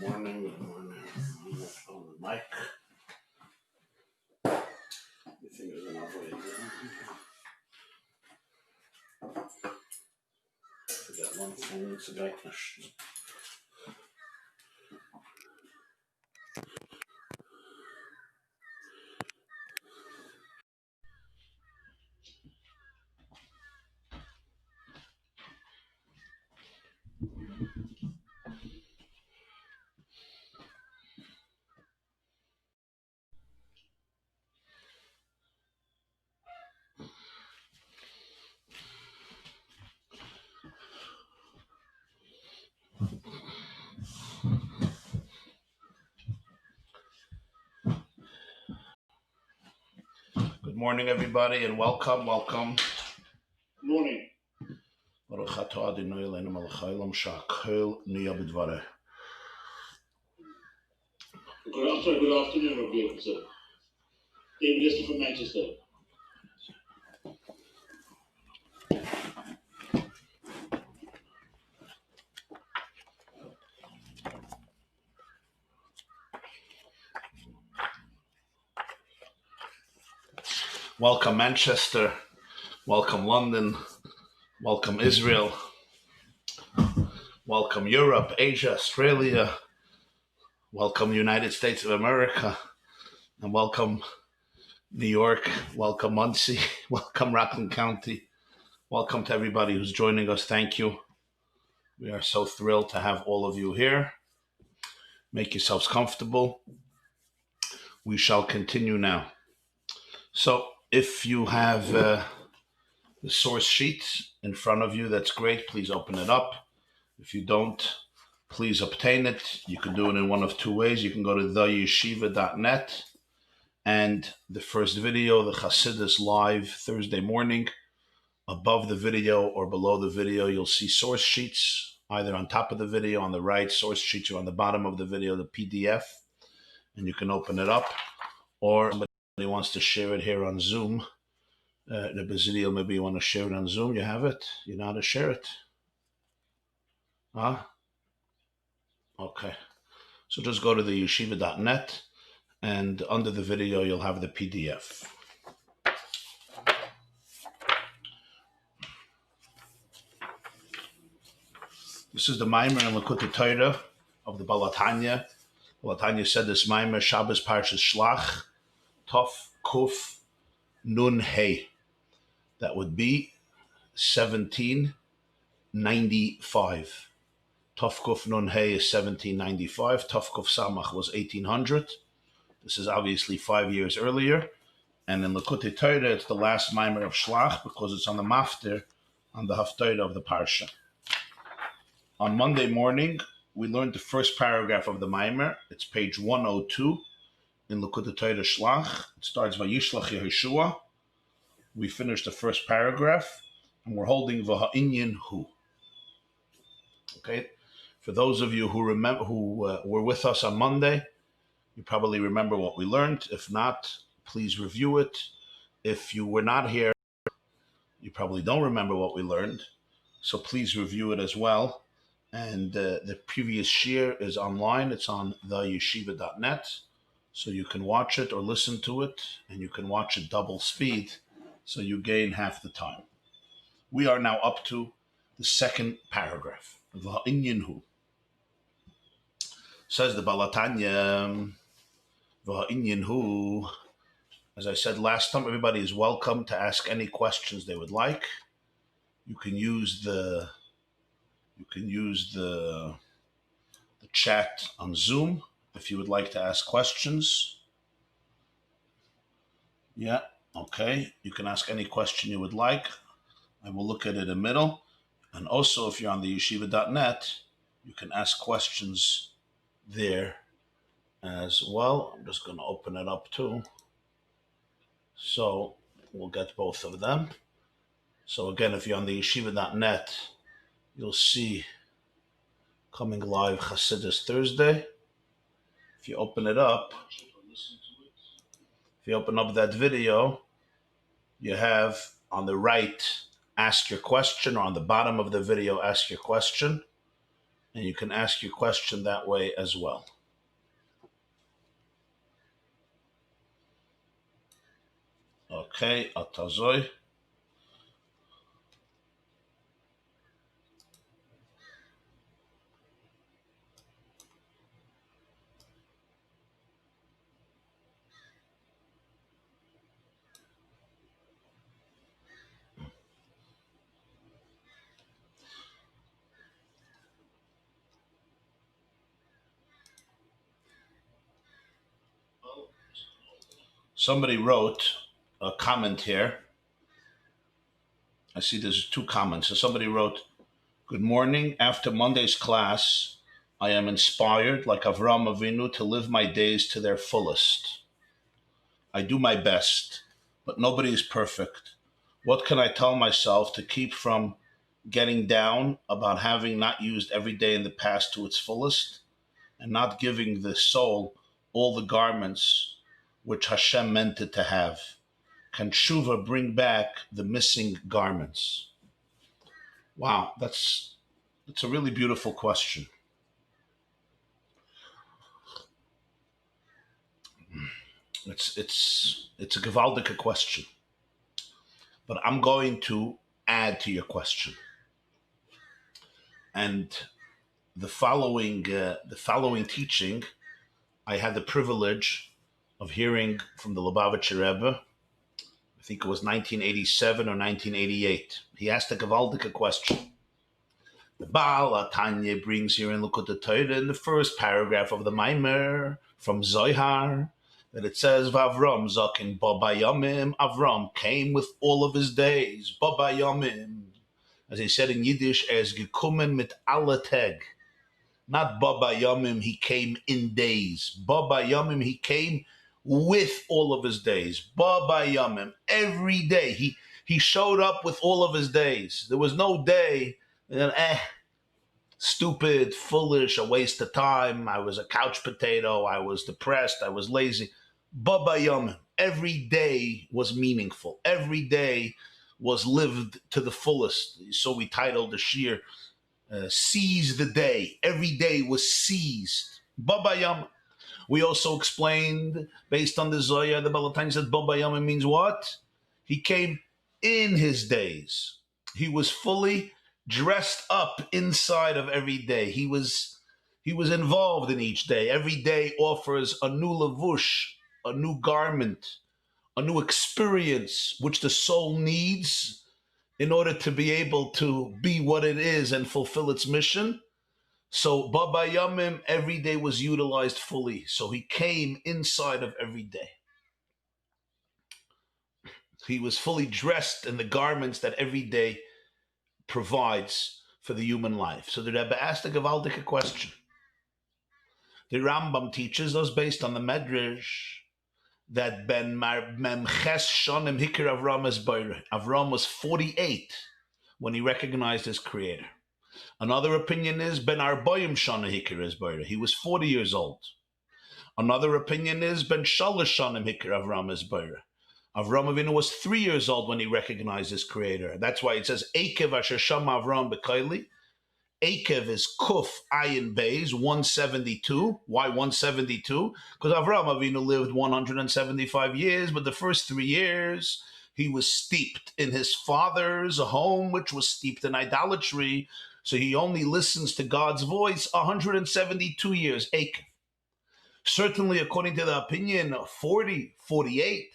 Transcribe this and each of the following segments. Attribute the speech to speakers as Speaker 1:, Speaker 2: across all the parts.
Speaker 1: Morning. On the mic. You think there's enough way forget one thing, it's a guy question. Good morning, everybody, and welcome.
Speaker 2: Morning.
Speaker 1: Good afternoon,
Speaker 2: Rabbi Jacobson. David Lister from Manchester.
Speaker 1: Welcome, Manchester. Welcome, London. Welcome, Israel. Welcome, Europe, Asia, Australia. Welcome, United States of America. And welcome, New York. Welcome, Muncie. Welcome, Rockland County. Welcome to everybody who's joining us. Thank you. We are so thrilled to have all of you here. Make yourselves comfortable. We shall continue now. So if you have the source sheet in front of you, that's great. Please open it up. If you don't, please obtain it. You can do it in one of two ways. You can go to theyeshiva.net, and the first video, the Chassidus Live Thursday morning, above the video or below the video, you'll see source sheets, either on top of the video, on the right, source sheets are on the bottom of the video, the PDF, and you can open it up. Or somebody wants to share it here on Zoom. The Bazilio, maybe you want to share it on Zoom. You have it. You know how to share it. Huh? Okay. So just go to the yeshiva.net, and under the video, you'll have the PDF. This is the Maimer and Likutei Torah of the Balatanya. Balatanya said this Maimer, Shabbos Parshas Shlach, Tov Kuf Nun Hey. That would be 1795. Tov Kuf Nun Hey is 1795. Tov Kuf Samach was 1800. This is obviously 5 years earlier. And in Likutei Torah, it's the last Maimer of Shlach because it's on the Maftir, on the Haftarah of the Parsha. On Monday morning, we learned the first paragraph of the Maimer. It's page 102 in Likutei Torah Shlach. It starts by Yishlach Yehoshua. We finished the first paragraph, and we're holding V'ha'inyan Hu. Okay, for those of you who remember, who were with us on Monday, you probably remember what we learned. If not, please review it. If you were not here, you probably don't remember what we learned. So please review it as well. And the previous shir is online. It's on theyeshiva.net. So you can watch it or listen to it, and you can watch it double speed, so you gain half the time. We are now up to the second paragraph. Va'inyanhu. Says the Balatanya, Va'inyanhu. As I said last time, everybody is welcome to ask any questions they would like. You can use the chat on Zoom if you would like to ask questions. Yeah, okay. You can ask any question you would like. I will look at it in the middle. And also, if you're on the yeshiva.net, you can ask questions there as well. I'm just going to open it up too. So we'll get both of them. So again, if you're on the yeshiva.net, you'll see coming live Hasidus Thursday. If you open it up, if you open up that video, you have on the right, ask your question, or on the bottom of the video, ask your question. And you can ask your question that way as well. Okay, Atazoi. Somebody wrote a comment here. I see there's two comments. So somebody wrote, "Good morning. After Monday's class, I am inspired, like Avraham Avinu, to live my days to their fullest. I do my best, but nobody is perfect. What can I tell myself to keep from getting down about having not used every day in the past to its fullest and not giving the soul all the garments which Hashem meant it to have? Can tshuva bring back the missing garments?" Wow, that's a really beautiful question. It's a gewaldige question, but I'm going to add to your question. And the following teaching, I had the privilege of hearing from the Lubavitcher Rebbe. I think it was 1987 or 1988. He asked a gewaldige question. The Baal Tanya brings here in Likutei Torah in the first paragraph of the Maimer from Zohar that it says, "Vavram Zakin Babayamim." Avram came with all of his days. Babayamim, as he said in Yiddish, as gekumen mit alle Tag. Not Babayamim, he came in days. Babayamim, he came with all of his days. Babayamim, every day he showed up with all of his days. There was no day stupid, foolish, a waste of time. I was a couch potato. I was depressed. I was lazy. Babayamim, every day was meaningful. Every day was lived to the fullest. So we titled the shir, "Seize the Day." Every day was seized. Babayamim. We also explained, based on the Zohar, the Balatanya said Babayamim means what? He came in his days. He was fully dressed up inside of every day. He was involved in each day. Every day offers a new lavush, a new garment, a new experience which the soul needs in order to be able to be what it is and fulfill its mission. So Baba Yamim, every day was utilized fully. So he came inside of every day. He was fully dressed in the garments that every day provides for the human life. So the Rebbe asked a gewaldige question. The Rambam teaches us, based on the Medrash, that Ben Memches Shonim Hikir Avram es Beire. Avram was 48 when he recognized his creator. Another opinion is Ben Arboim Shonim Hikir es Beire. He was 40 years old. Another opinion is Ben Shalosh Shonim Hikir Avram es Beire. Avram Avinu was 3 years old when he recognized his creator. That's why it says, Ekev asher shama Avram b'koili. Ekev is Kuf Ayin Beis, 172. Why 172? Because Avram Avinu lived 175 years, but the first 3 years he was steeped in his father's home, which was steeped in idolatry. So he only listens to God's voice 172 years. Ekev. Certainly, according to the opinion, 40, 48.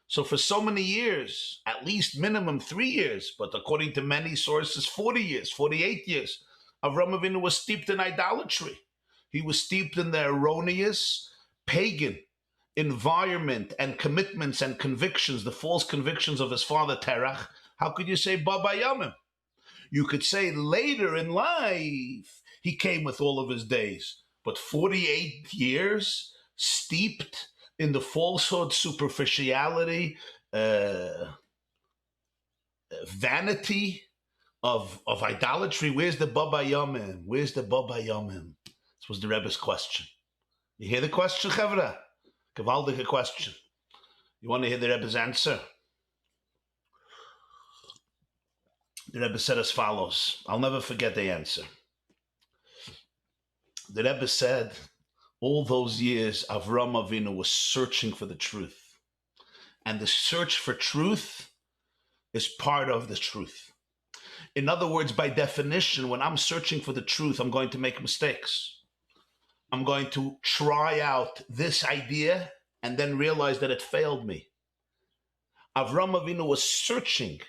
Speaker 1: So for so many years, at least minimum 3 years, but according to many sources, 40 years, 48 years, Avram Avinu was steeped in idolatry. He was steeped in the erroneous, pagan environment and commitments and convictions, the false convictions of his father Terach. How could you say Baba Yamim? You could say later in life, he came with all of his days. But 48 years steeped in the falsehood, superficiality, vanity of idolatry. Where's the Baba Yomim? Where's the Baba Yomim? This was the Rebbe's question. You hear the question, Chavra? Gewaldige question. You want to hear the Rebbe's answer? The Rebbe said as follows. I'll never forget the answer. The Rebbe said, all those years, Avram Avinu was searching for the truth. And the search for truth is part of the truth. In other words, by definition, when I'm searching for the truth, I'm going to make mistakes. I'm going to try out this idea and then realize that it failed me. Avram Avinu was searching.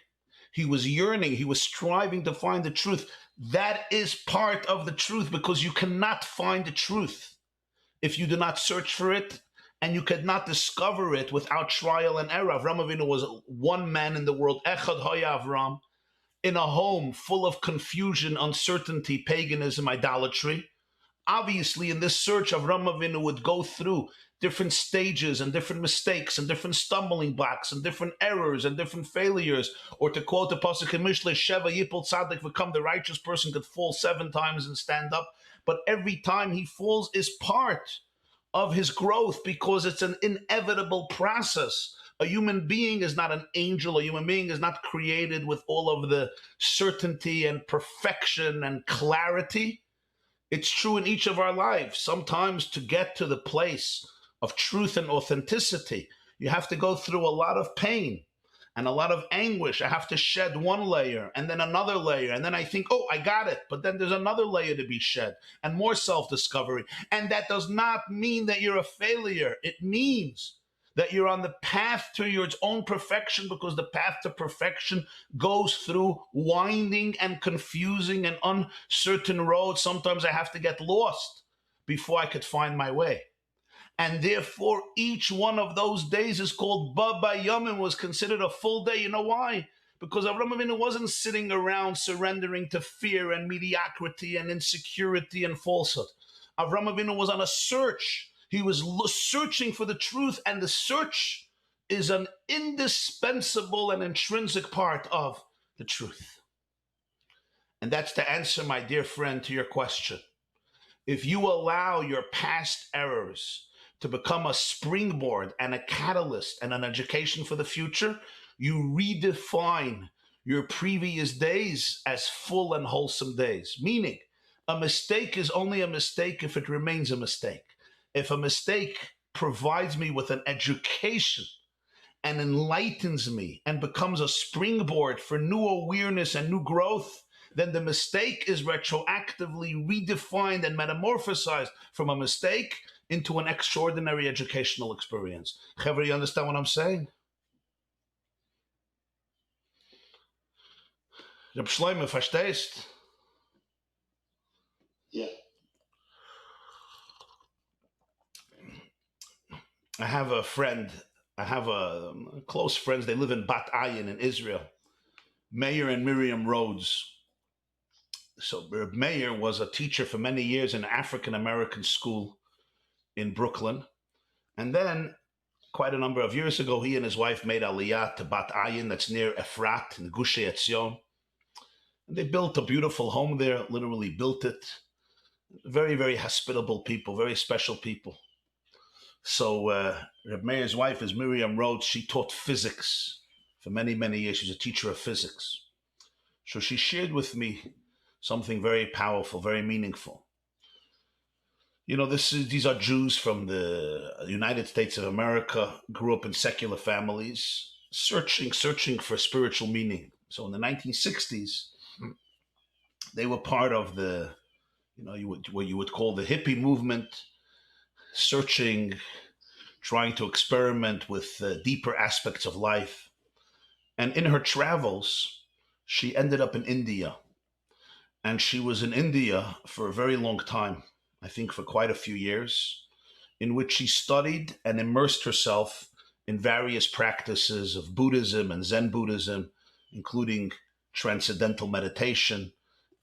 Speaker 1: He was yearning. He was striving to find the truth. That is part of the truth, because you cannot find the truth if you do not search for it, and you cannot discover it without trial and error. Avram Avinu was one man in the world, Echad Hoya Avram, in a home full of confusion, uncertainty, paganism, idolatry. Obviously, in this search, Avram Avinu would go through different stages and different mistakes and different stumbling blocks and different errors and different failures. Or to quote the Pasuk in Mishle, Sheva Yipol Tzaddik V'kam, the righteous person could fall 7 times and stand up. But every time he falls is part of his growth, because it's an inevitable process. A human being is not an angel. A human being is not created with all of the certainty and perfection and clarity. It's true in each of our lives. Sometimes to get to the place of truth and authenticity, you have to go through a lot of pain and a lot of anguish. I have to shed one layer and then another layer. And then I think, oh, I got it. But then there's another layer to be shed and more self-discovery. And that does not mean that you're a failure. It means that you're on the path to your own perfection, because the path to perfection goes through winding and confusing and uncertain roads. Sometimes I have to get lost before I could find my way. And therefore, each one of those days is called Baba Yomim, was considered a full day. You know why? Because Avram Avinu wasn't sitting around surrendering to fear and mediocrity and insecurity and falsehood. Avram Avinu was on a search. He was searching for the truth, and the search is an indispensable and intrinsic part of the truth. And that's to answer, my dear friend, to your question. If you allow your past errors to become a springboard and a catalyst and an education for the future, you redefine your previous days as full and wholesome days. Meaning, a mistake is only a mistake if it remains a mistake. If a mistake provides me with an education and enlightens me and becomes a springboard for new awareness and new growth, then the mistake is retroactively redefined and metamorphosized from a mistake into an extraordinary educational experience. Chaver, you understand what I'm saying? Reb Shloime, verstehst?
Speaker 2: Yeah.
Speaker 1: I have a close friends. They live in Bat Ayin in Israel. Meir and Miriam Rhodes. So Meir was a teacher for many years in an African-American school in Brooklyn. And then quite a number of years ago, he and his wife made Aliyah to Bat Ayin, that's near Efrat in Gush Etzion. And they built a beautiful home there, literally built it. Very, very hospitable people, very special people. So Reb Meir's wife, as Miriam wrote, she taught physics for many, many years. She's a teacher of physics. So she shared with me something very powerful, very meaningful. These are Jews from the United States of America, grew up in secular families, searching for spiritual meaning. So in the 1960s, they were part of what you would call the hippie movement, searching, trying to experiment with deeper aspects of life. And in her travels, she ended up in India. And she was in India for a very long time, I think for quite a few years, in which she studied and immersed herself in various practices of Buddhism and Zen Buddhism, including transcendental meditation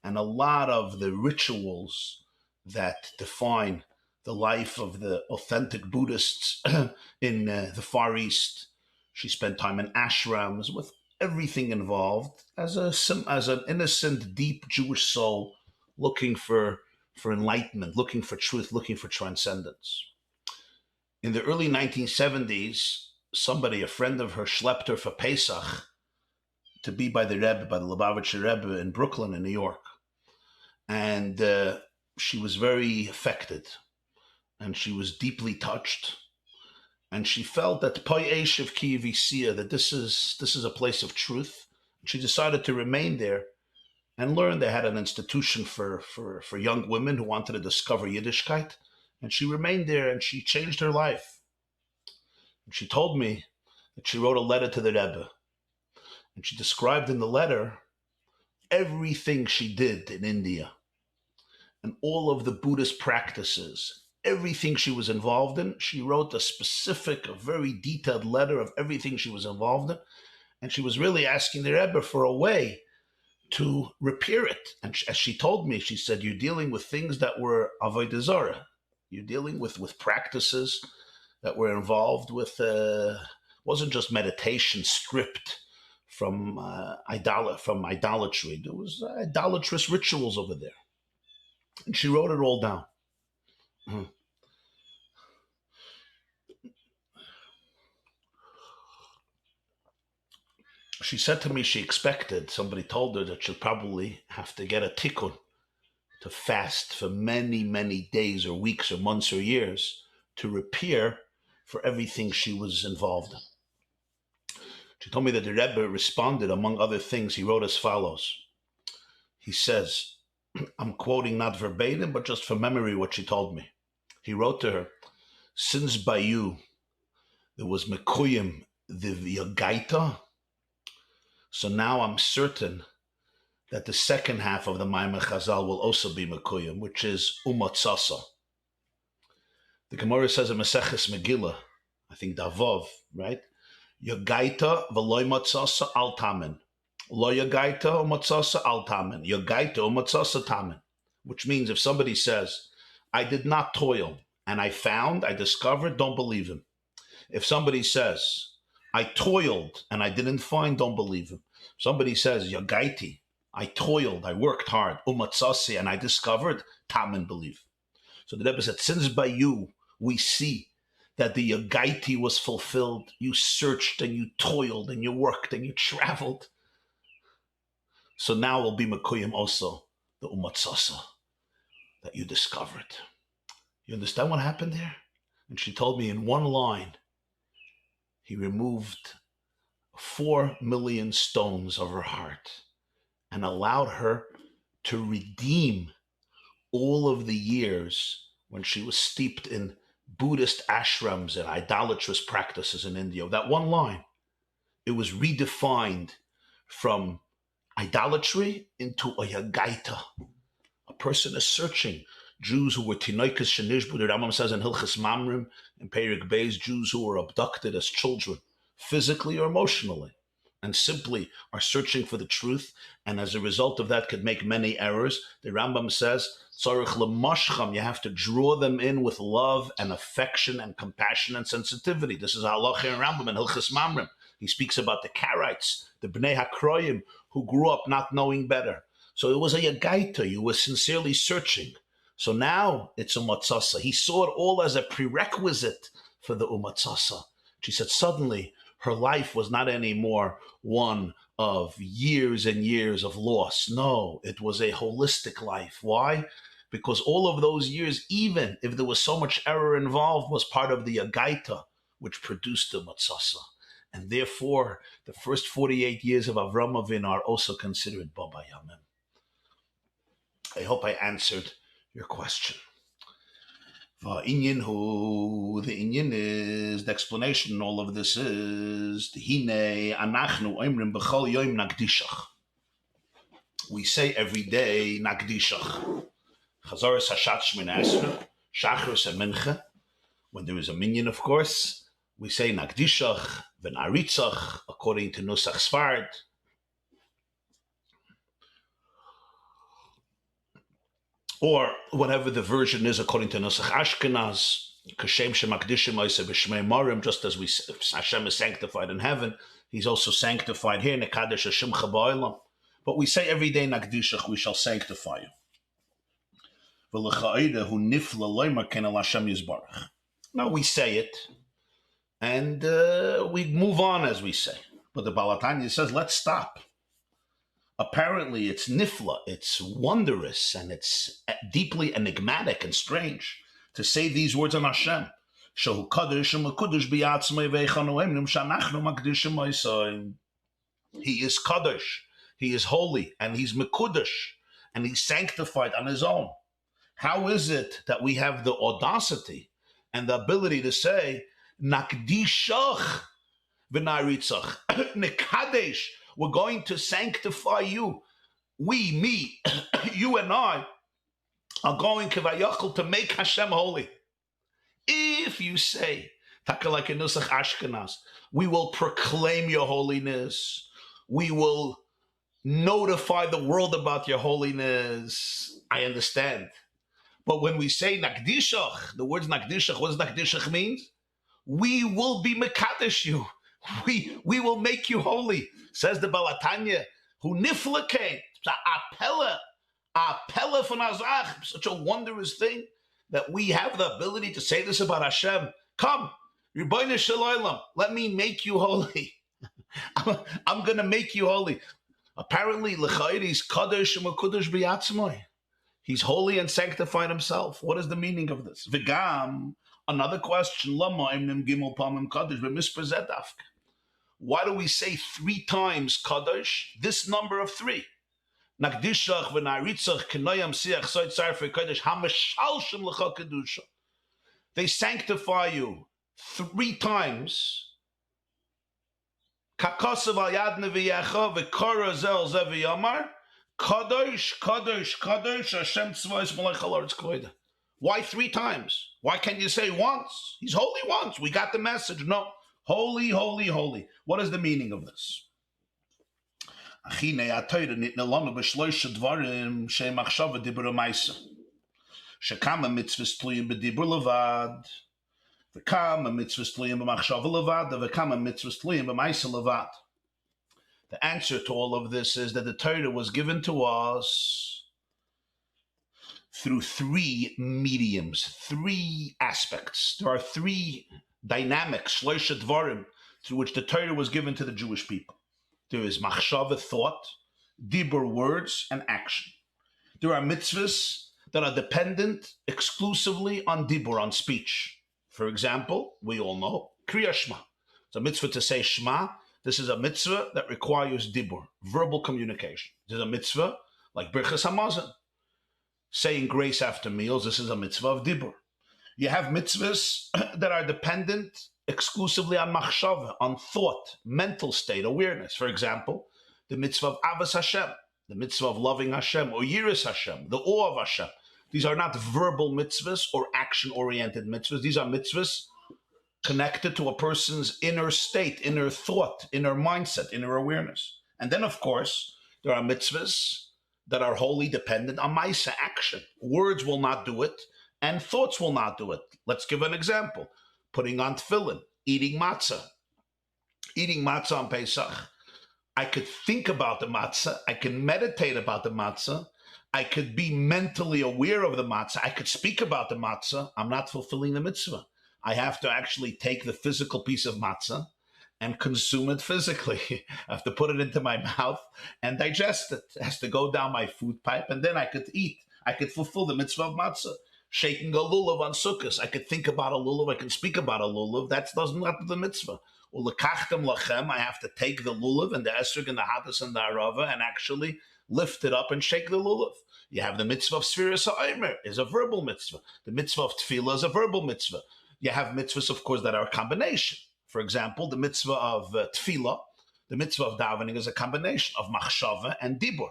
Speaker 1: and a lot of the rituals that define the life of the authentic Buddhists in the Far East. She spent time in ashrams with everything involved as an innocent, deep Jewish soul looking for enlightenment, looking for truth, looking for transcendence. In the early 1970s, a friend of her, schlepped her for Pesach to be by the Rebbe, by the Lubavitcher Rebbe in Brooklyn, in New York. And she was very affected, and she was deeply touched. And she felt that Poyeshiv Kiyevisia, that this is a place of truth. She decided to remain there and learn. They had an institution for young women who wanted to discover Yiddishkeit. And she remained there, and she changed her life. And she told me that she wrote a letter to the Rebbe. And she described in the letter everything she did in India and all of the Buddhist practices, everything she was involved in. She wrote a very detailed letter of everything she was involved in. And she was really asking the Rebbe for a way to repair it. And as she told me, she said, you're dealing with things that were avodah zarah. You're dealing with practices that were involved with, wasn't just meditation stripped from idolatry. There was idolatrous rituals over there. And she wrote it all down. She said to me somebody told her that she'll probably have to get a tikkun, to fast for many, many days or weeks or months or years to repair for everything she was involved in. She told me that the Rebbe responded, among other things, he wrote as follows. He says, I'm quoting not verbatim, but just from memory what she told me. He wrote to her, since by you there was Mekuyim the Yagaita, so now I'm certain that the second half of the Maimon Chazal will also be Mekuyim, which is Umatzasa. The Gemara says in Maseches Megillah, I think Davov, right? Yagaita v'loy matzasa al tamen. Lo yagaita umatzasa al tamen. Yagaita umatzasa tamen. Which means if somebody says, I did not toil, and I discovered, don't believe him. If somebody says, I toiled, and I didn't find, don't believe him. Somebody says, Yagaiti, I toiled, I worked hard, umatzasi, and I discovered, tamen, believe. So the Rebbe said, since by you we see that the Yagaiti was fulfilled, you searched and you toiled and you worked and you traveled. So now will be Mekuyim also, the Umatzasa that you discovered. You understand what happened there? And she told me in one line, he removed 4 million stones of her heart and allowed her to redeem all of the years when she was steeped in Buddhist ashrams and idolatrous practices in India. That one line, it was redefined from idolatry into a yagaita. A person is searching. Jews who were tinoikas shenishbu, the Rambam says in Hilchas Mamrim, in Perik Beis, Jews who were abducted as children, physically or emotionally, and simply are searching for the truth, and as a result of that could make many errors. The Rambam says, tzarich lemashcham, you have to draw them in with love and affection and compassion and sensitivity. This is halacha in Rambam and Hilchas Mamrim. He speaks about the Karaites, the Bnei HaKroyim, who grew up not knowing better. So it was a yagaita, you were sincerely searching. So now it's a matzasa. He saw it all as a prerequisite for the umatzasa. She said suddenly her life was not anymore one of years and years of loss. No, it was a holistic life. Why? Because all of those years, even if there was so much error involved, was part of the agaita, which produced the matzasa. And therefore, the first 48 years of Avram Avinu are also considered Baba Yamim. I hope I answered your question. The Inyan is, the explanation in all of this is, we say every day Nagdishach. Chazaras Hashat Shmin Esra, Shachris and Mincha. When there is a minyan, of course, we say Nagdishach, V'naritzach, according to Nusach Sfard. Or whatever the version is according to Nusach Ashkenaz, Kashem Shemakdishim Oiseh B'Shmei Morim, just as Hashem is sanctified in heaven, He's also sanctified here, Nekadesh Hashem Chabaylam. But we say every day Nagdishach, we shall sanctify you. Now we say it, and we move on as we say. But the Balatanya says, let's stop. Apparently it's nifla, it's wondrous, and it's deeply enigmatic and strange to say these words on Hashem. He is Kadosh, He is holy, and He's Mekudosh, and He's sanctified on His own. How is it that we have the audacity and the ability to say, Nakdishach v'naritzach, Nekadesh, we're going to sanctify you. We, me, you and I are going to make Hashem holy. If you say, Taka like in Nusach Ashkenaz, we will proclaim your holiness. We will notify the world about your holiness. I understand. But when we say Nakdishach, the words Nakdishach, what does Nakdishach mean? We will be Mekadesh you. We will make you holy. Says the Balatanya, who niflake, apella von Azach, such a wondrous thing that we have the ability to say this about Hashem. Come, Rebbeinu Shalom, let me make you holy. I'm going to make you holy. Apparently, L'chayr is Kadosh Mekudosh B'yatzmai. He's holy and sanctified himself. What is the meaning of this? V'gam, another question. Why do we say 3 times Kadosh? This number of 3. Nakdishach v'naritzach k'noyam siach soit sarfei kodesh hamashalshim l'cha kedusha. They sanctify you 3 times. Kakosav al yad neviyecha v'kora zel ze v'yamar Kadosh, Kadosh, Kadosh, Hashem tzvos malach ha'aretz koida. Why 3 times? Why can't you say once? He's holy once. We got the message. No. Holy, holy, holy. What is the meaning of this? Achine ha'Torah nitna lanu b'shloisha dvarim she'machshava dibur u'maisa. Shekama mitzvahs tluyim b'dibur levad. V'kama mitzvahs tluyim b'machshava levad. V'kama mitzvahs tluyim b'maisa levad. The answer to all of this is that the Torah was given to us through 3 mediums, 3 aspects. There are 3 dynamics, shloisha dvarim, through which the Torah was given to the Jewish people. There is machshava, thought, dibur, words, and action. There are mitzvahs that are dependent exclusively on dibur, on speech. For example, we all know Kriya Shema. It's a mitzvah to say Shema. This is a mitzvah that requires dibur, verbal communication. There's a mitzvah like Birchas Hamazon, saying grace after meals. This is a mitzvah of dibur. You have mitzvahs that are dependent exclusively on machshava, on thought, mental state, awareness. For example, the mitzvah of Avas Hashem, the mitzvah of loving Hashem, or Yiras Hashem, the awe of Hashem. These are not verbal mitzvahs or action-oriented mitzvahs. These are mitzvahs connected to a person's inner state, inner thought, inner mindset, inner awareness. And then, of course, there are mitzvahs that are wholly dependent on Maisa, action. Words will not do it, and thoughts will not do it. Let's give an example. Putting on tefillin, eating matzah. Eating matzah on Pesach. I could think about the matzah. I can meditate about the matzah. I could be mentally aware of the matzah. I could speak about the matzah. I'm not fulfilling the mitzvah. I have to actually take the physical piece of matzah and consume it physically. I have to put it into my mouth and digest it. It has to go down my food pipe, and then I could eat. I could fulfill the mitzvah of matzah. Shaking a lulav on Sukkot. I could think about a lulav. I can speak about a lulav. That doesn't have to the mitzvah. Ulekachtem lachem. I have to take the lulav and the esrog and the hadas and the arava and actually lift it up and shake the lulav. You have the mitzvah of Sfiras HaOmer is a verbal mitzvah. The mitzvah of Tefillah is a verbal mitzvah. You have mitzvahs, of course, that are a combination. For example, the mitzvah of Tefillah, the mitzvah of davening is a combination of machshava and dibur.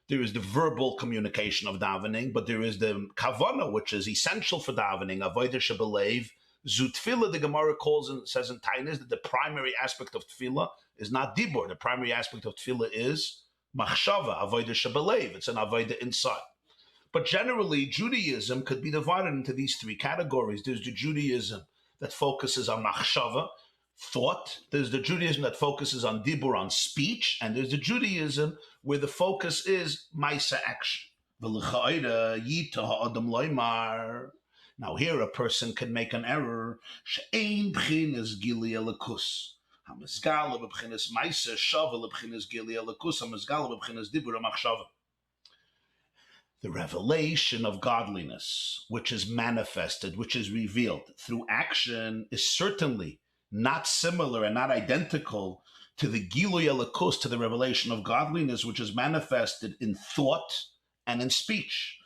Speaker 1: There is the verbal communication of davening, but there is the kavanah, which is essential for davening. Avodah shebelev, zu tefillah. The Gemara says in Tainis that the primary aspect of tefillah is not dibur. The primary aspect of tefillah is machshava, avodah shebelev. It's an avodah inside. But generally, Judaism could be divided into these three categories. There's the Judaism that focuses on machshava, thought. There's the Judaism that focuses on dibur, on speech. And there's the Judaism where the focus is maisa, action. Now here a person can make an error. The revelation of godliness, which is manifested, which is revealed through action, is certainly not similar and not identical to the Gilui Elikus, to the revelation of godliness, which is manifested in thought and in speech.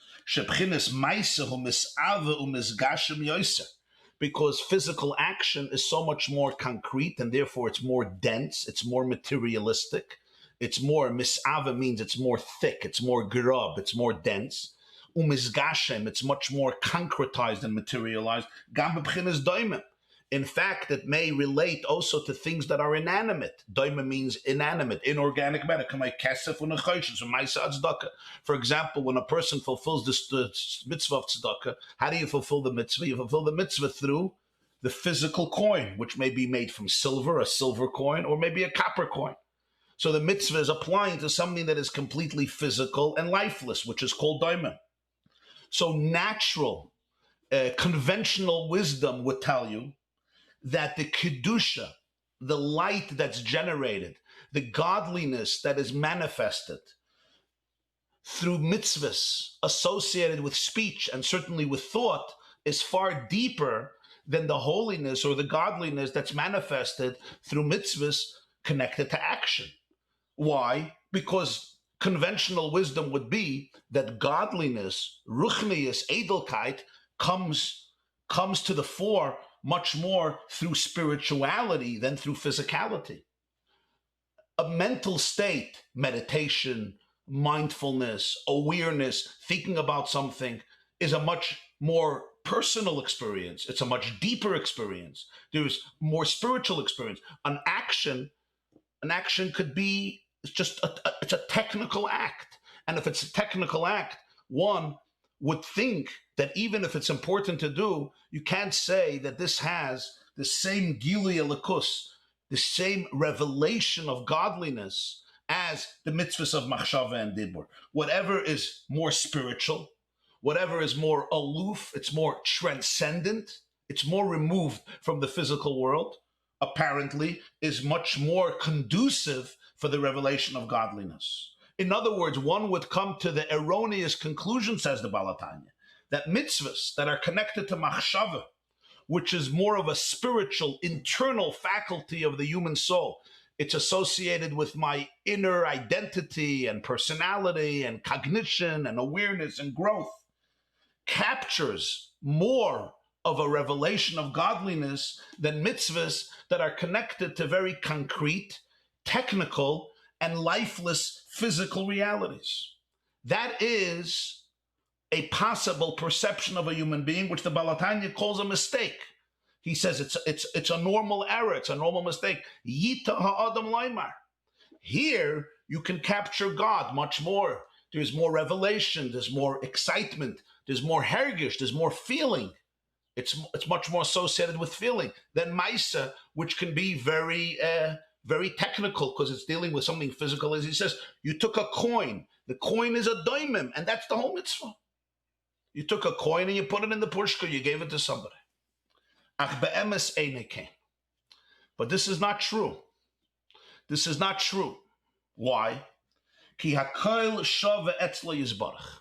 Speaker 1: Because physical action is so much more concrete and therefore it's more dense, it's more materialistic. It's more, mis'ava means it's more thick, it's more grub, it's more dense. Umisgashem, it's much more concretized and materialized. Gam b'bchinas doimim. In fact, it may relate also to things that are inanimate. Doima means inanimate, inorganic matter. For example, when a person fulfills the mitzvah of tzedakah, how do you fulfill the mitzvah? You fulfill the mitzvah through the physical coin, which may be made from silver, a silver coin, or maybe a copper coin. So the mitzvah is applying to something that is completely physical and lifeless, which is called daimon. So natural, conventional wisdom would tell you that the kedusha, the light that's generated, the godliness that is manifested through mitzvahs associated with speech and certainly with thought is far deeper than the holiness or the godliness that's manifested through mitzvahs connected to action. Why? Because conventional wisdom would be that godliness, ruchnius, edelkeit, comes to the fore much more through spirituality than through physicality. A mental state, meditation, mindfulness, awareness, thinking about something is a much more personal experience. It's a much deeper experience. There's more spiritual experience. An action could be it's a technical act. And if it's a technical act, one would think that even if it's important to do, you can't say that this has the same Gilui Elikus, the same revelation of godliness as the mitzvahs of machshava and dibur. Whatever is more spiritual, whatever is more aloof, it's more transcendent, it's more removed from the physical world, apparently is much more conducive for the revelation of godliness. In other words, one would come to the erroneous conclusion, says the Baal HaTanya, that mitzvahs that are connected to machshava, which is more of a spiritual, internal faculty of the human soul, it's associated with my inner identity and personality and cognition and awareness and growth, captures more of a revelation of godliness than mitzvahs that are connected to very concrete, technical, and lifeless physical realities. That is a possible perception of a human being, which the Baal HaTanya calls a mistake. He says it's a normal error, it's a normal mistake. Yita ha'adam laimar. Here, you can capture God much more. There's more revelation, there's more excitement, there's more hergish, there's more feeling. It's much more associated with feeling than Maisa, which can be very technical because it's dealing with something physical. As he says, you took a coin. The coin is a doimim, and that's the whole mitzvah. You took a coin and you put it in the pushka, you gave it to somebody. Ach be'emes eine kein. But this is not true. This is not true. Why? Ki hakol shove etzlo yizbarach.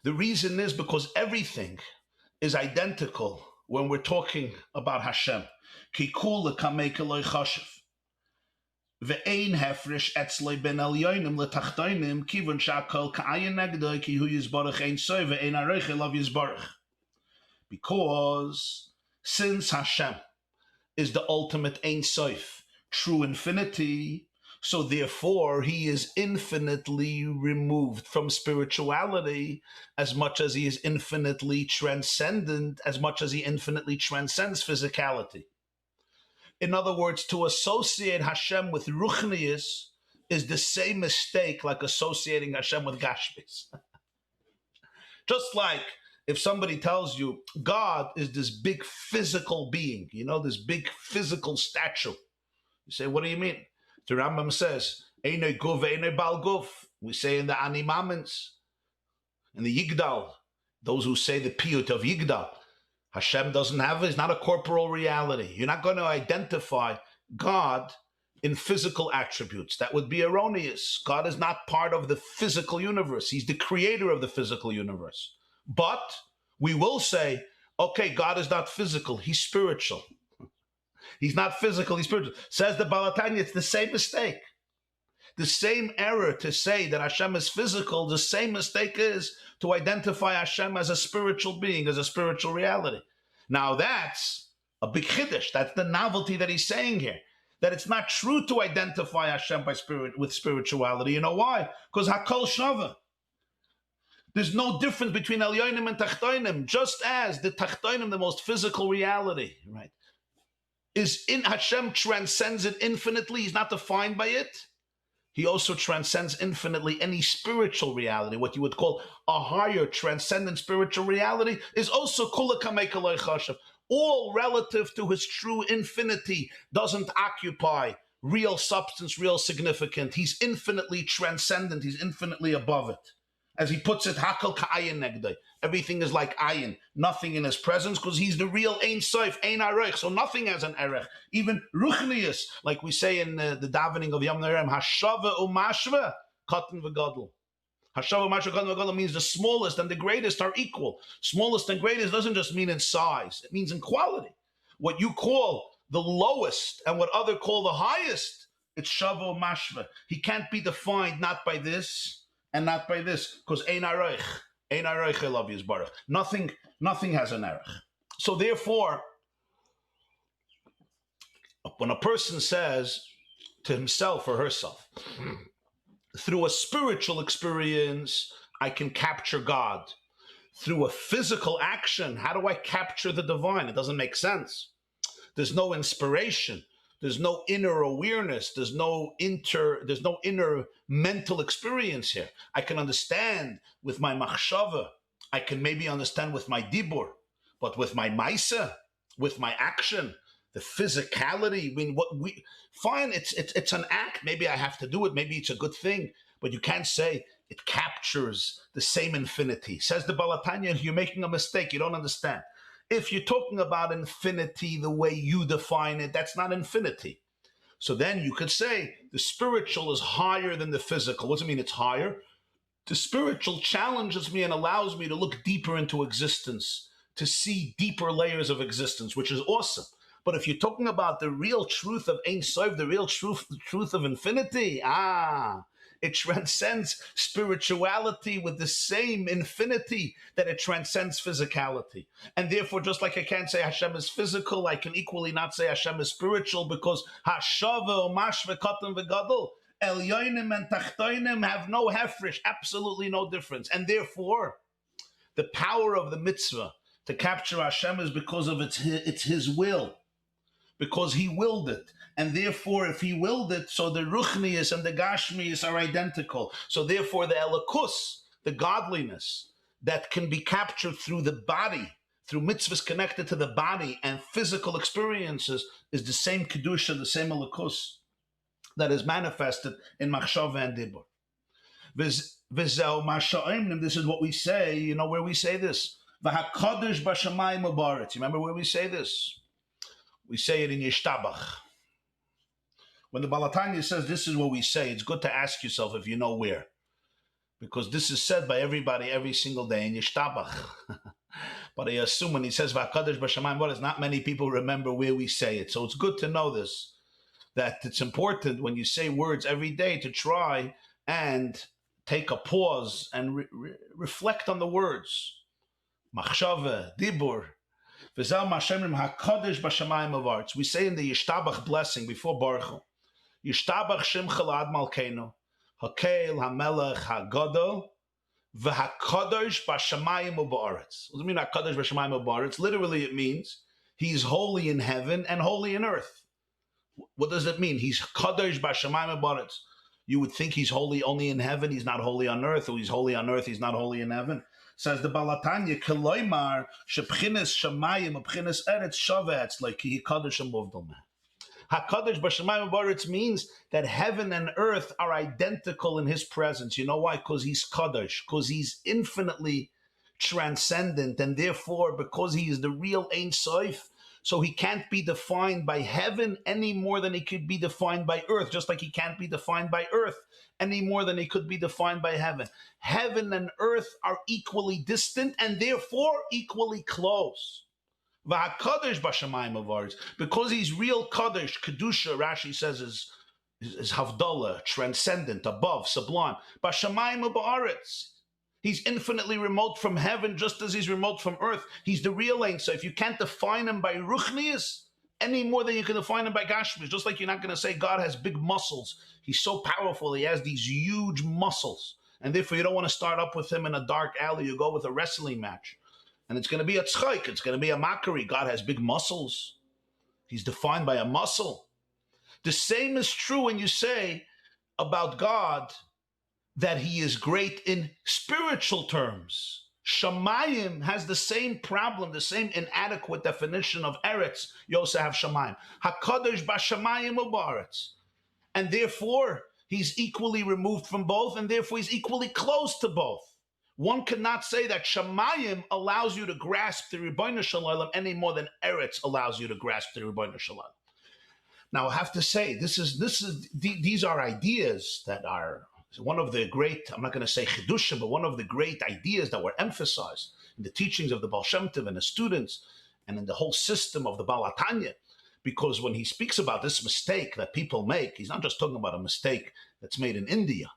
Speaker 1: The reason is because everything is identical when we're talking about Hashem. Ki kula kamei keloi chashiv. Ve'ein hefresh etzloi ben elyonim letachtoinim kivon shakol ka'ayin negdoi ki hu yizbarach ein soy ve'ein aroich elav yizbarach. Because since Hashem is the ultimate Ein Sof, true infinity, so therefore he is infinitely removed from spirituality as much as he is infinitely transcendent, as much as he infinitely transcends physicality. In other words, to associate Hashem with Ruchnius is the same mistake like associating Hashem with Gashmis. Just like if somebody tells you God is this big physical being, this big physical statue, you say, what do you mean? The Rambam says, Eine Guf, Eine Bal Guf. We say in the Animaments, in the Yigdal, those who say the piyut of Yigdal, Hashem doesn't have it, it's not a corporal reality. You're not going to identify God in physical attributes. That would be erroneous. God is not part of the physical universe. He's the creator of the physical universe. But we will say, okay, God is not physical, he's spiritual. He's not physical, he's spiritual. Says the Balatanya, it's the same mistake. The same error to say that Hashem is physical, the same mistake is to identify Hashem as a spiritual being, as a spiritual reality. Now that's a big chiddush. That's the novelty that he's saying here. That it's not true to identify Hashem with spirituality. You know why? Because Hakol Shava. There's no difference between Elyonim and Tachtoinim, just as the Tachtoinim, the most physical reality, right, is in Hashem, transcends it infinitely. He's not defined by it. He also transcends infinitely any spiritual reality. What you would call a higher transcendent spiritual reality is also Kula Kamei Kaloi Chashav. All relative to his true infinity, doesn't occupy real substance, real significance. He's infinitely transcendent. He's infinitely above it. As he puts it, Hakal Ka'ayin Negdei. Everything is like ayin, nothing in his presence, because he's the real Ein Sof, Ein Arech, so nothing has an Erech. Even Ruchnius, like we say in the davening of Yom Nerem, Hashava u'mashva, Katan v'gadol. Hashava u'mashva, Katan v'gadol means the smallest and the greatest are equal. Smallest and greatest doesn't just mean in size, it means in quality. What you call the lowest and what others call the highest, it's Shava u'mashva. He can't be defined not by this and not by this, because Ein Arech elav yizbarach. Nothing has an erech. So therefore, when a person says to himself or herself, through a spiritual experience, I can capture God. Through a physical action, how do I capture the divine? It doesn't make sense. There's no inspiration. There's no inner awareness. There's no inner mental experience here. I can understand with my machshava. I can maybe understand with my dibur, but with my maisa, with my action, the physicality. I mean, fine. It's an act. Maybe I have to do it. Maybe it's a good thing, but you can't say it captures the same infinity. Says the Balatanya, you're making a mistake. You don't understand. If you're talking about infinity the way you define it, that's not infinity. So then you could say the spiritual is higher than the physical. What does it mean it's higher? The spiritual challenges me and allows me to look deeper into existence, to see deeper layers of existence, which is awesome. But if you're talking about the real truth of Ein Sof, the real truth of infinity, it transcends spirituality with the same infinity that it transcends physicality. And therefore, just like I can't say Hashem is physical, I can equally not say Hashem is spiritual, because Hashava or Mashve Katan v'Gadol, Elyonim and Tachtoinim have no hefresh, absolutely no difference. And therefore, the power of the mitzvah to capture Hashem is because of it's his will. Because he willed it. And therefore, if he willed it, so the Ruchnius and the Gashmius are identical. So therefore, the Elikus, the godliness that can be captured through the body, through mitzvahs connected to the body and physical experiences, is the same Kedusha, the same Elikus that is manifested in Machshava and Dibur. This is what we say, where we say this. V'hakadosh b'shamayim u'ba'aretz. You remember where we say this? We say it in Yishtabach. When the Balatanya says this is what we say, it's good to ask yourself if you know where. Because this is said by everybody every single day in Yishtabach. But I assume when he says V'hakadosh b'shamayim u'ba'aretz, not many people remember where we say it. So it's good to know this, that it's important when you say words every day to try and take a pause and reflect on the words. Machshava, dibur. We say in the Yishtabach blessing before Baruch Yishtabach Shimcha La'ad Malkeinu, Hakeil HaMelech HaGadol, V'HaKadosh B'Shamayim U'Ba'aretz. What does it mean HaKadosh B'Shamayim U'Ba'aretz? Literally it means he's holy in heaven and holy in earth. What does it mean? He's Kadosh B'Shamayim U'Ba'aretz. You would think he's holy only in heaven, he's not holy on earth, or he's holy on earth, he's not holy in heaven. Says the Balatanya, Keloimar, Shebchines Shamayim, B'chines Eretz, Shavetz, like he Kadosh and Movdom. HaKadosh B'Shamayim U'Ba'aretz means that heaven and earth are identical in his presence. You know why? Because he's Kadosh, because he's infinitely transcendent, and therefore, because he is the real Ein Sof, so he can't be defined by heaven any more than he could be defined by earth, just like he can't be defined by earth any more than he could be defined by heaven. Heaven and earth are equally distant and therefore equally close. V'hakadosh b'shamayim u'ba'aretz, because he's real kadosh, kedusha, Rashi says is havdalah, transcendent, above, sublime. B'shamayim u'ba'aretz. He's infinitely remote from heaven, just as he's remote from earth. He's the real Ein. So if you can't define him by ruchnius any more than you can define him by gashmius, just like you're not going to say God has big muscles. He's so powerful. He has these huge muscles. And therefore you don't want to start up with him in a dark alley. You go with a wrestling match. And it's going to be a tzchaik. It's going to be a mockery. God has big muscles. He's defined by a muscle. The same is true when you say about God that he is great in spiritual terms. Shamayim has the same problem, the same inadequate definition of Eretz. You also have Shamayim. HaKadosh b'Shamayim u'Ba'aretz. And therefore, he's equally removed from both, and therefore he's equally close to both. One cannot say that Shamayim allows you to grasp the Ribbono Shel Olam any more than Eretz allows you to grasp the Ribbono Shel Olam. Now, I have to say, these are ideas that are one of the great, I'm not going to say chidushim, but one of the great ideas that were emphasized in the teachings of the Baal Shem Tov and the students and in the whole system of the Balatanya. Because when he speaks about this mistake that people make, he's not just talking about a mistake that's made in India.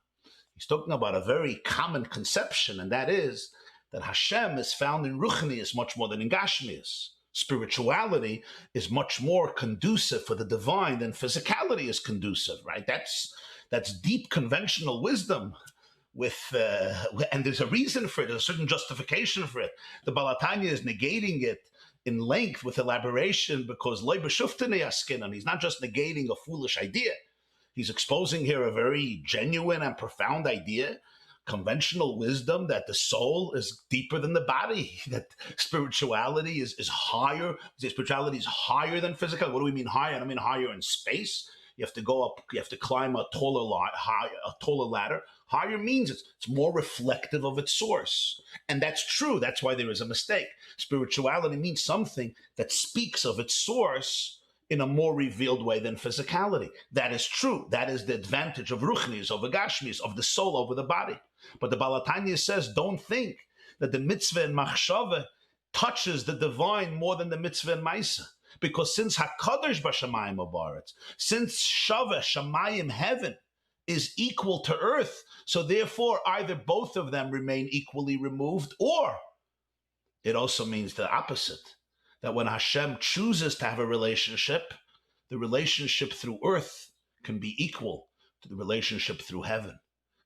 Speaker 1: He's talking about a very common conception, and that is that Hashem is found in Ruchnius much more than in Gashmius. Spirituality is much more conducive for the divine than physicality is conducive, right? That's deep conventional wisdom and there's a reason for it, there's a certain justification for it. The Balatanya is negating it in length with elaboration because Loi b'shuftene askinan. He's not just negating a foolish idea. He's exposing here a very genuine and profound idea, conventional wisdom, that the soul is deeper than the body, that spirituality is higher. Spirituality is higher than physical. What do we mean higher? I don't mean higher in space. You have to go up, you have to climb a taller ladder. Higher means it's more reflective of its source. And that's true. That's why there is a mistake. Spirituality means something that speaks of its source in a more revealed way than physicality. That is true. That is the advantage of Ruchnius, over Gashmius, of the soul over the body. But the Balatanya says, don't think that the mitzvah and machshava touches the divine more than the mitzvah and maisa. Because since HaKadosh b'Shamayim u'Ba'aretz, since Shava, Shamayim, heaven, is equal to earth, so therefore either both of them remain equally removed, or it also means the opposite, that when Hashem chooses to have a relationship, the relationship through earth can be equal to the relationship through heaven.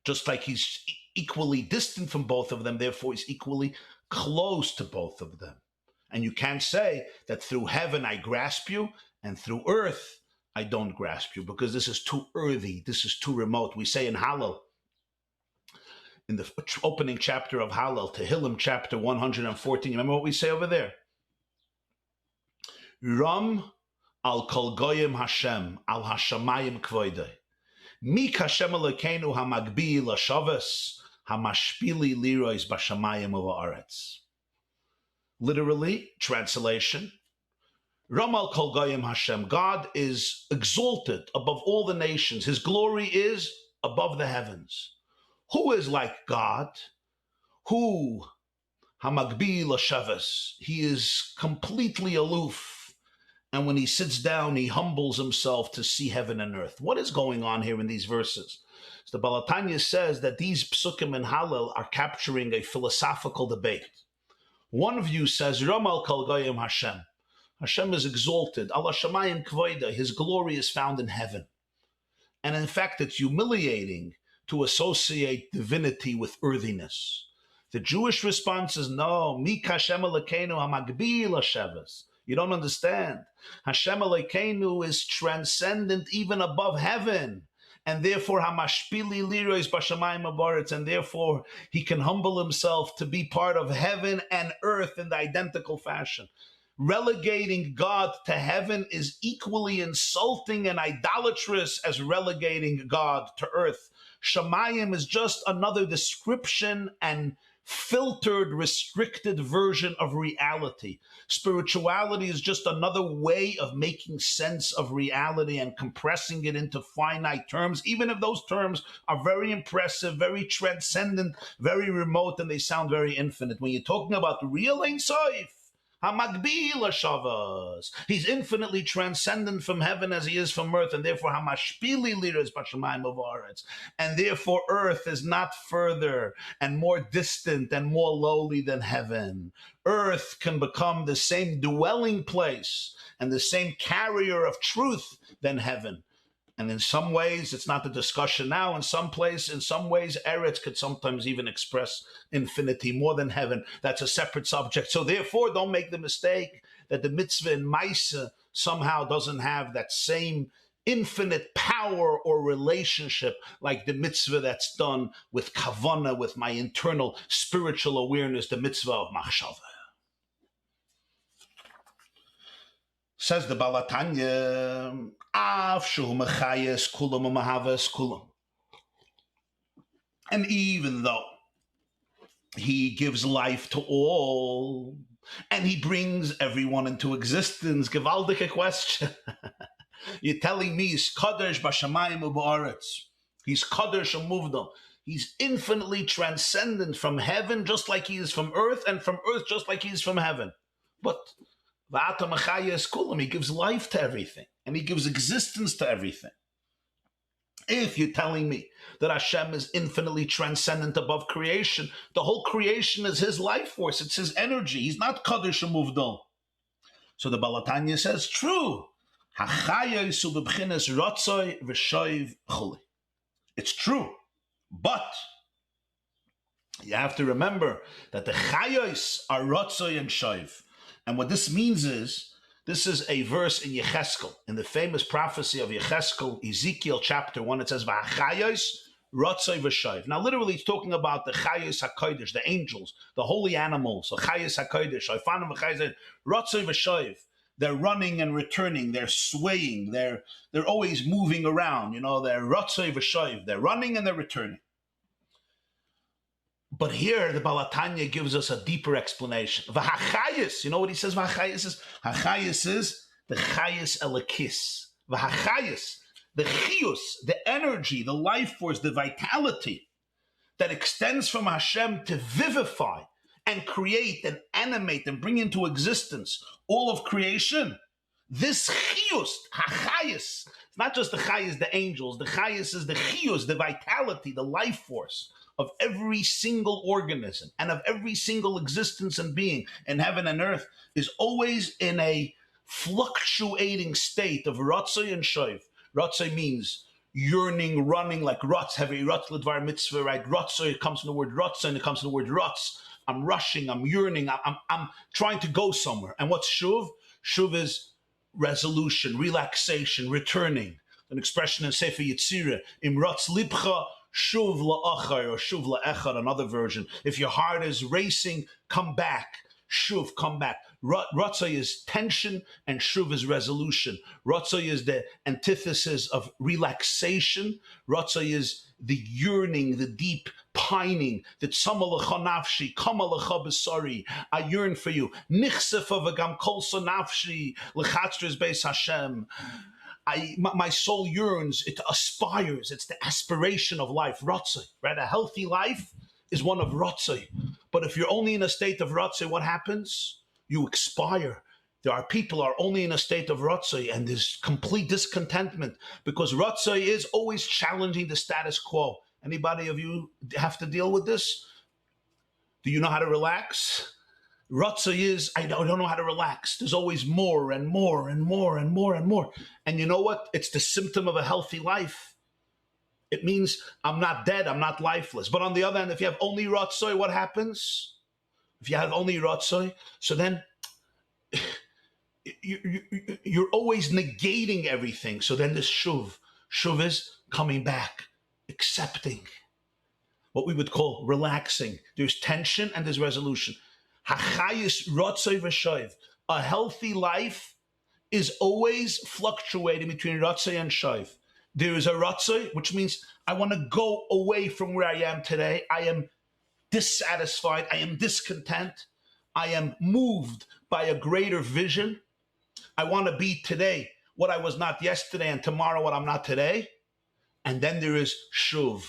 Speaker 1: Just like he's equally distant from both of them, therefore he's equally close to both of them. And you can't say that through heaven I grasp you, and through earth I don't grasp you, because this is too earthy, this is too remote. We say in Hallel, in the opening chapter of Hallel, Tehillim chapter 114, you remember what we say over there? Ram al kol goyim Hashem, al hashamayim kvoidei. Mik Hashem Elokeinu hamagbi l'shavas, hamashpili lirois b'shamayim u'va'aretz. Literally, translation, Ramal Kol Goyim Hashem. God is exalted above all the nations. His glory is above the heavens. Who is like God? Who Hamagbi Lashavas. He is completely aloof. And when he sits down, he humbles himself to see heaven and earth. What is going on here in these verses? So the Balatanya says that these psukim and Hallel are capturing a philosophical debate. One view says, Ramal Kol Goyim Hashem. Hashem is exalted. Allah Shamayim Kvoida. His glory is found in heaven. And in fact, it's humiliating to associate divinity with earthiness. The Jewish response is, no, Mi Kashem Elokeinu Hamagbi Lashavas. You don't understand. Hashem Elokeinu is transcendent even above heaven. And therefore, Hamashpili Lirois Bashamayim Abaretz, and therefore he can humble himself to be part of heaven and earth in the identical fashion. Relegating God to heaven is equally insulting and idolatrous as relegating God to earth. Shamayim is just another description and filtered, restricted version of reality. Spirituality is just another way of making sense of reality and compressing it into finite terms, even if those terms are very impressive, very transcendent, very remote, and they sound very infinite. When you're talking about the real Ein Sof, Hamagbi Lashavas. He's infinitely transcendent from heaven as he is from earth, and therefore Hamashpili Liras Bashamayim Avaretz. And therefore earth is not further and more distant and more lowly than heaven. Earth can become the same dwelling place and the same carrier of truth than heaven. And in some ways, it's not the discussion now. In some ways, Eretz could sometimes even express infinity more than heaven. That's a separate subject. So therefore, don't make the mistake that the mitzvah in Maisa somehow doesn't have that same infinite power or relationship like the mitzvah that's done with kavanah, with my internal spiritual awareness, the mitzvah of machshava. Says the Balatanya, and even though he gives life to all and he brings everyone into existence, gewaldige question. You're telling me he's Kadosh Bashamayim U'Ba'aretz. He's Kadosh U'Muvdal. He's infinitely transcendent from heaven just like he is from earth, and from earth just like he is from heaven. But he gives life to everything, and he gives existence to everything. If you're telling me that Hashem is infinitely transcendent above creation, the whole creation is his life force, it's his energy. He's not Kadosh U'Muvdal. So the Balatanya says, true. It's true. But you have to remember that the chayos are Rotzoy and Shoiv. And what this means is, this is a verse in Yecheskel, in the famous prophecy of Yecheskel, Ezekiel chapter 1, it says, V'achayos Rotzoy v'Shoiv. Now literally it's talking about the chayos HaKodesh, the angels, the holy animals, the chayos HaKodesh, Rotzoy v'Shoiv. They're running and returning, they're swaying, they're always moving around, they're Rotzoy v'Shoiv, they're running and they're returning. But here, the Balatanya gives us a deeper explanation. V'hachayis, you know what he says v'hachayis is? Hachayis is the chayis elakis. V'hachayis, the chiyus, the energy, the life force, the vitality that extends from Hashem to vivify and create and animate and bring into existence all of creation. This chiyus, hachayis, it's not just the chayis, the angels. The chayis is the chiyus, the vitality, the life force of every single organism and of every single existence and being in heaven and earth is always in a fluctuating state of Rotzoy and Shoiv. Rotzoy means yearning, running, like Rotz, heavy Rotz, Ledvar Mitzvah, right? Rotzoy, it comes from the word Rotz, and it comes from the word Rotz. I'm rushing, I'm yearning, I'm trying to go somewhere. And what's Shuv? Shuv is resolution, relaxation, returning. An expression in Sefer Yetzirah, Im Rotz Libcha, Shuv la'achar, or Shuv la'echad, another version. If your heart is racing, come back. Shuv, come back. Ratzay is tension and Shuv is resolution. Ratzay is the antithesis of relaxation. Ratzay is the yearning, the deep pining, that tzama lecha nafshi, kama lecha besari, I yearn for you. Nichsefa v'gam kolsa nafshi, lechatzres beis Hashem. My soul yearns, it aspires, it's the aspiration of life, rotzai, right? A healthy life is one of rotzai. But if you're only in a state of rotzai, what happens? You expire. There are people who are only in a state of rotzai, and there's complete discontentment, because rotzai is always challenging the status quo. Anybody of you have to deal with this? Do you know how to relax? Ratzah is, I don't know how to relax. There's always more and more and more and more and more. And you know what? It's the symptom of a healthy life. It means I'm not dead, I'm not lifeless. But on the other hand, if you have only Ratzah, what happens? If you have only Ratzah, so then you're always negating everything. So then this Shuv. Shuv is coming back, accepting. What we would call relaxing. There's tension and there's resolution. Hachayis rotzei v'shoiv. A healthy life is always fluctuating between rotzei and shoiv. There is a rotzei, which means I want to go away from where I am today. I am dissatisfied. I am discontent. I am moved by a greater vision. I want to be today what I was not yesterday, and tomorrow what I'm not today. And then there is shuv.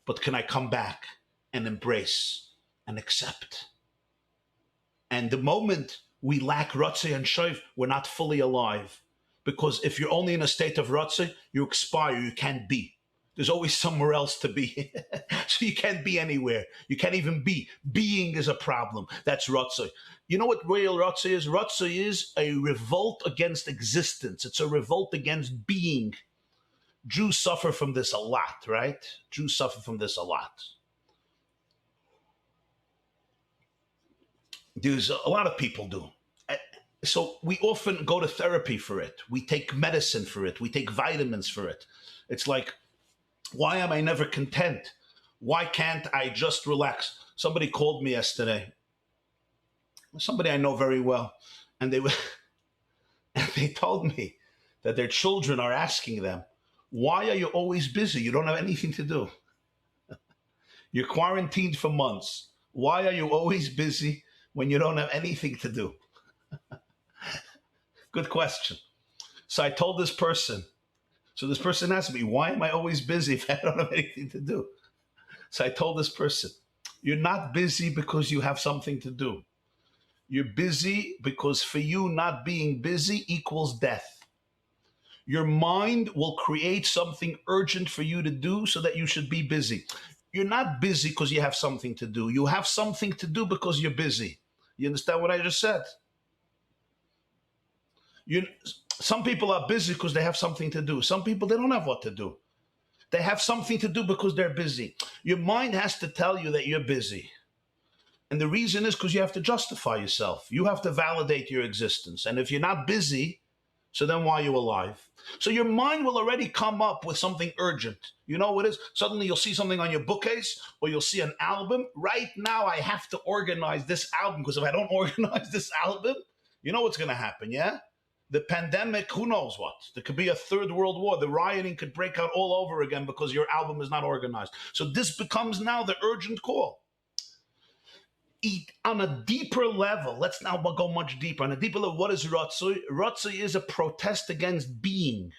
Speaker 1: But can I come back and embrace and accept? And the moment we lack Ratzeh and Shoiv, we're not fully alive. Because if you're only in a state of Ratzeh, you expire, you can't be. There's always somewhere else to be. So you can't be anywhere. You can't even be. Being is a problem. That's Ratzeh. You know what real Ratzeh is? Ratzeh is a revolt against existence. It's a revolt against being. Jews suffer from this a lot, right? Jews suffer from this a lot. There's a lot of people do. So we often go to therapy for it. We take medicine for it. We take vitamins for it. It's like, why am I never content? Why can't I just relax? Somebody called me yesterday. Somebody I know very well. And they told me that their children are asking them, why are you always busy? You don't have anything to do. You're quarantined for months. Why are you always busy when you don't have anything to do? Good question. So I told this person, so this person asked me, why am I always busy if I don't have anything to do? So I told this person, you're not busy because you have something to do. You're busy because for you, not being busy equals death. Your mind will create something urgent for you to do so that you should be busy. You're not busy because you have something to do. You have something to do because you're busy. You understand what I just said? Some people are busy because they have something to do. Some people, they don't have what to do. They have something to do because they're busy. Your mind has to tell you that you're busy. And the reason is because you have to justify yourself. You have to validate your existence. And if you're not busy, so then why are you alive? So your mind will already come up with something urgent. You know what it is? Suddenly you'll see something on your bookcase or you'll see an album. Right now I have to organize this album because if I don't organize this album, you know what's going to happen, yeah? The pandemic, who knows what? There could be a third world war. The rioting could break out all over again because your album is not organized. So this becomes now the urgent call. On a deeper level, let's now go much deeper. On a deeper level, what is Ratzui? Ratzui is a protest against being.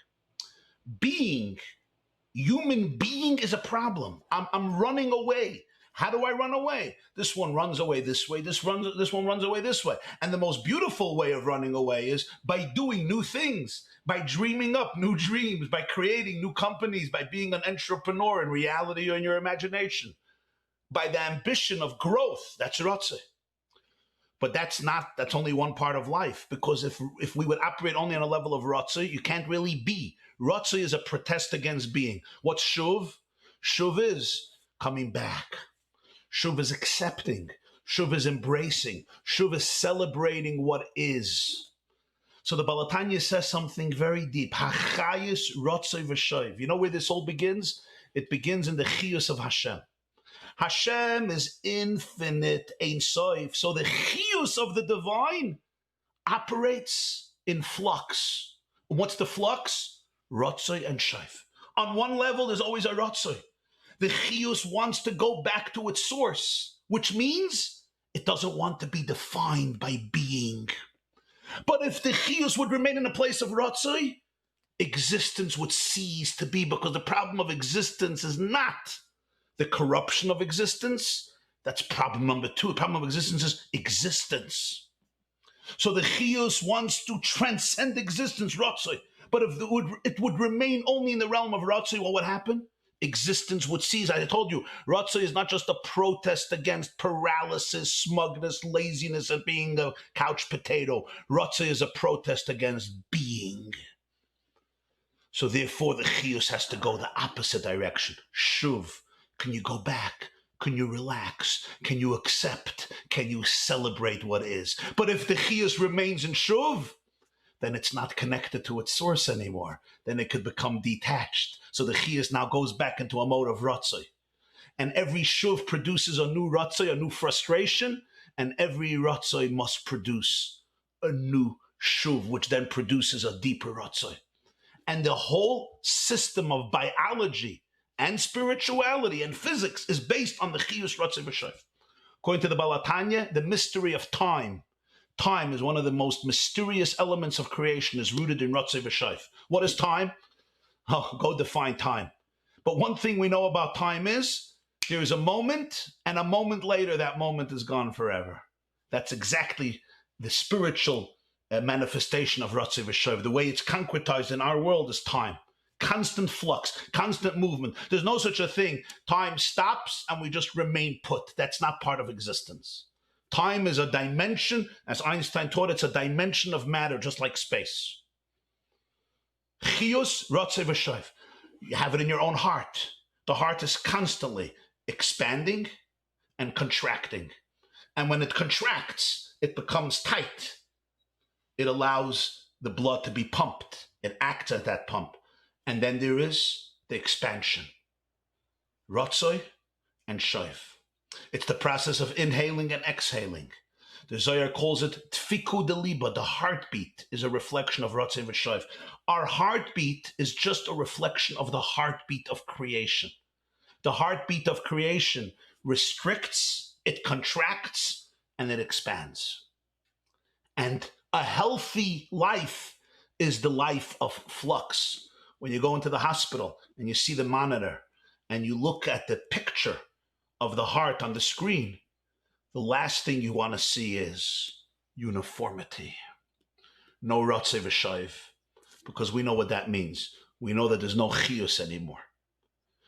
Speaker 1: Being, human being is a problem. I'm running away. How do I run away? This one runs away this way. This one runs away this way. And the most beautiful way of running away is by doing new things, by dreaming up new dreams, by creating new companies, by being an entrepreneur in reality or in your imagination, by the ambition of growth. That's Ratzeh. But that's only one part of life, because if we would operate only on a level of Ratzeh, you can't really be. Ratzeh is a protest against being. What's Shuv? Shuv is coming back. Shuv is accepting. Shuv is embracing. Shuv is celebrating what is. So the Balatanya says something very deep. Hachayis rotzei v'shoiv. You know where this all begins? It begins in the chiyus of Hashem. Hashem is infinite, Ein Sof. So the chiyus of the divine operates in flux. What's the flux? Rotzei and shoiv. On one level, there's always a rotzei. The chiyus wants to go back to its source, which means it doesn't want to be defined by being. But if the chiyus would remain in a place of ratzoi, existence would cease to be, because the problem of existence is not the corruption of existence. That's problem number two. The problem of existence is existence. So the chiyus wants to transcend existence, ratzoi. But if it would remain only in the realm of ratzoi, what would happen? Existence would cease. I told you, ratzoi is not just a protest against paralysis, smugness, laziness, and being a couch potato. Ratzoi is a protest against being. So therefore, the chiyus has to go the opposite direction. Shuv. Can you go back? Can you relax? Can you accept? Can you celebrate what is? But if the chiyus remains in shuv, then it's not connected to its source anymore. Then it could become detached. So the chiyus now goes back into a mode of ratzoi. And every shuv produces a new ratzoi, a new frustration, and every ratzoi must produce a new shuv, which then produces a deeper ratzoi. And the whole system of biology and spirituality and physics is based on the chiyus ratzoi v'shoif. According to the Balatanya, the mystery of time. Time is one of the most mysterious elements of creation, is rooted in ratzoi v'shoif. What is time? Oh, go define time. But one thing we know about time is there is a moment, and a moment later, that moment is gone forever. That's exactly the spiritual manifestation of ratzoi v'shoif. The way it's concretized in our world is time. Constant flux, constant movement. There's no such a thing. Time stops and we just remain put. That's not part of existence. Time is a dimension, as Einstein taught, it's a dimension of matter, just like space. Chiyus ratzoi v'shoif. You have it in your own heart. The heart is constantly expanding and contracting. And when it contracts, it becomes tight. It allows the blood to be pumped. It acts at that pump. And then there is the expansion. Ratzoi and shoif. It's the process of inhaling and exhaling. The Zohar calls it tfiku de liba. The heartbeat is a reflection of ratzoi v'shoif. Our heartbeat is just a reflection of the heartbeat of creation. The heartbeat of creation restricts, it contracts, and it expands. And a healthy life is the life of flux. When you go into the hospital and you see the monitor and you look at the picture of the heart on the screen, the last thing you want to see is uniformity. No ratzoi v'shoif, because we know what that means. We know that there's no chiyus anymore.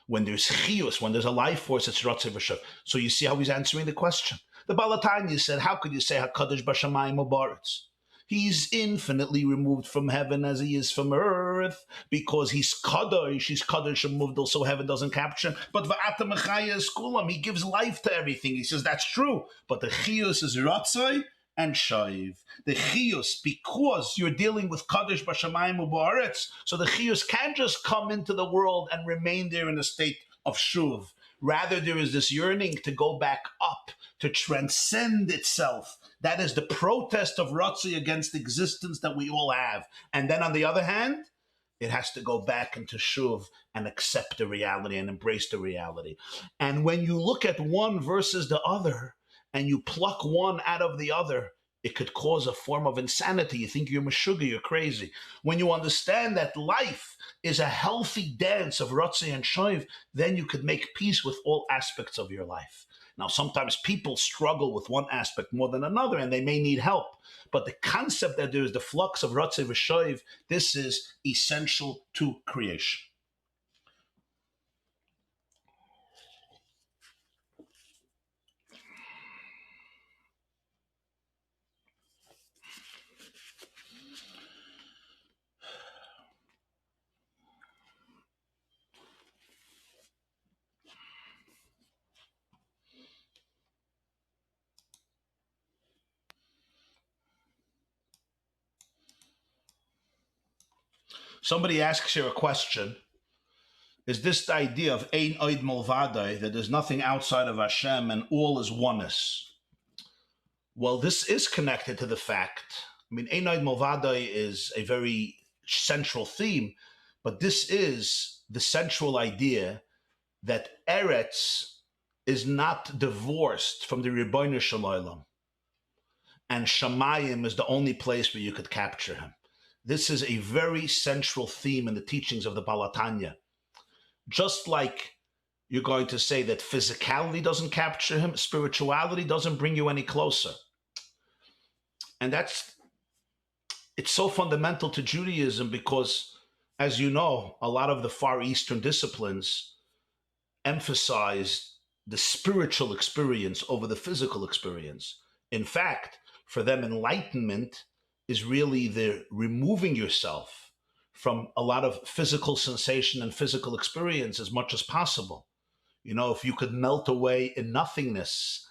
Speaker 1: When there's chiyus, when there's a life force, it's ratzoi v'shoif. So you see how he's answering the question. The Balatanya said, how could you say HaKadosh b'shamayim u'ba'aretz? He's infinitely removed from heaven as he is from earth, because he's kadosh. He's kadosh and moved, also heaven doesn't capture. But va'ata mechaya is kulam. He gives life to everything. He says that's true. But the chiyus is ratzoi and shaiv. The chiyus, because you're dealing with kadosh b'shamayim u'ba'aretz, so the chiyus can't just come into the world and remain there in a state of shuv. Rather, there is this yearning to go back up, to transcend itself. That is the protest of ratzoi against existence that we all have. And then on the other hand, it has to go back into shuv and accept the reality and embrace the reality. And when you look at one versus the other, and you pluck one out of the other, it could cause a form of insanity. You think you're meshuggah, you're crazy. When you understand that life is a healthy dance of ratzoi and shoiv, then you could make peace with all aspects of your life. Now, sometimes people struggle with one aspect more than another, and they may need help. But the concept that there is the flux of ratzoi v'shoiv, this is essential to creation. Somebody asks here a question. Is this the idea of ein oid milvadai, that there's nothing outside of Hashem and all is oneness? Well, this is connected to the fact, ein oid milvadai is a very central theme, but this is the central idea that Eretz is not divorced from the Ribbono Shel Olam, and Shamayim is the only place where you could capture him. This is a very central theme in the teachings of the Baal HaTanya. Just like you're going to say that physicality doesn't capture him, spirituality doesn't bring you any closer. And it's so fundamental to Judaism because, as you know, a lot of the Far Eastern disciplines emphasize the spiritual experience over the physical experience. In fact, for them, enlightenment is really the removing yourself from a lot of physical sensation and physical experience as much as possible. You know, if you could melt away in nothingness,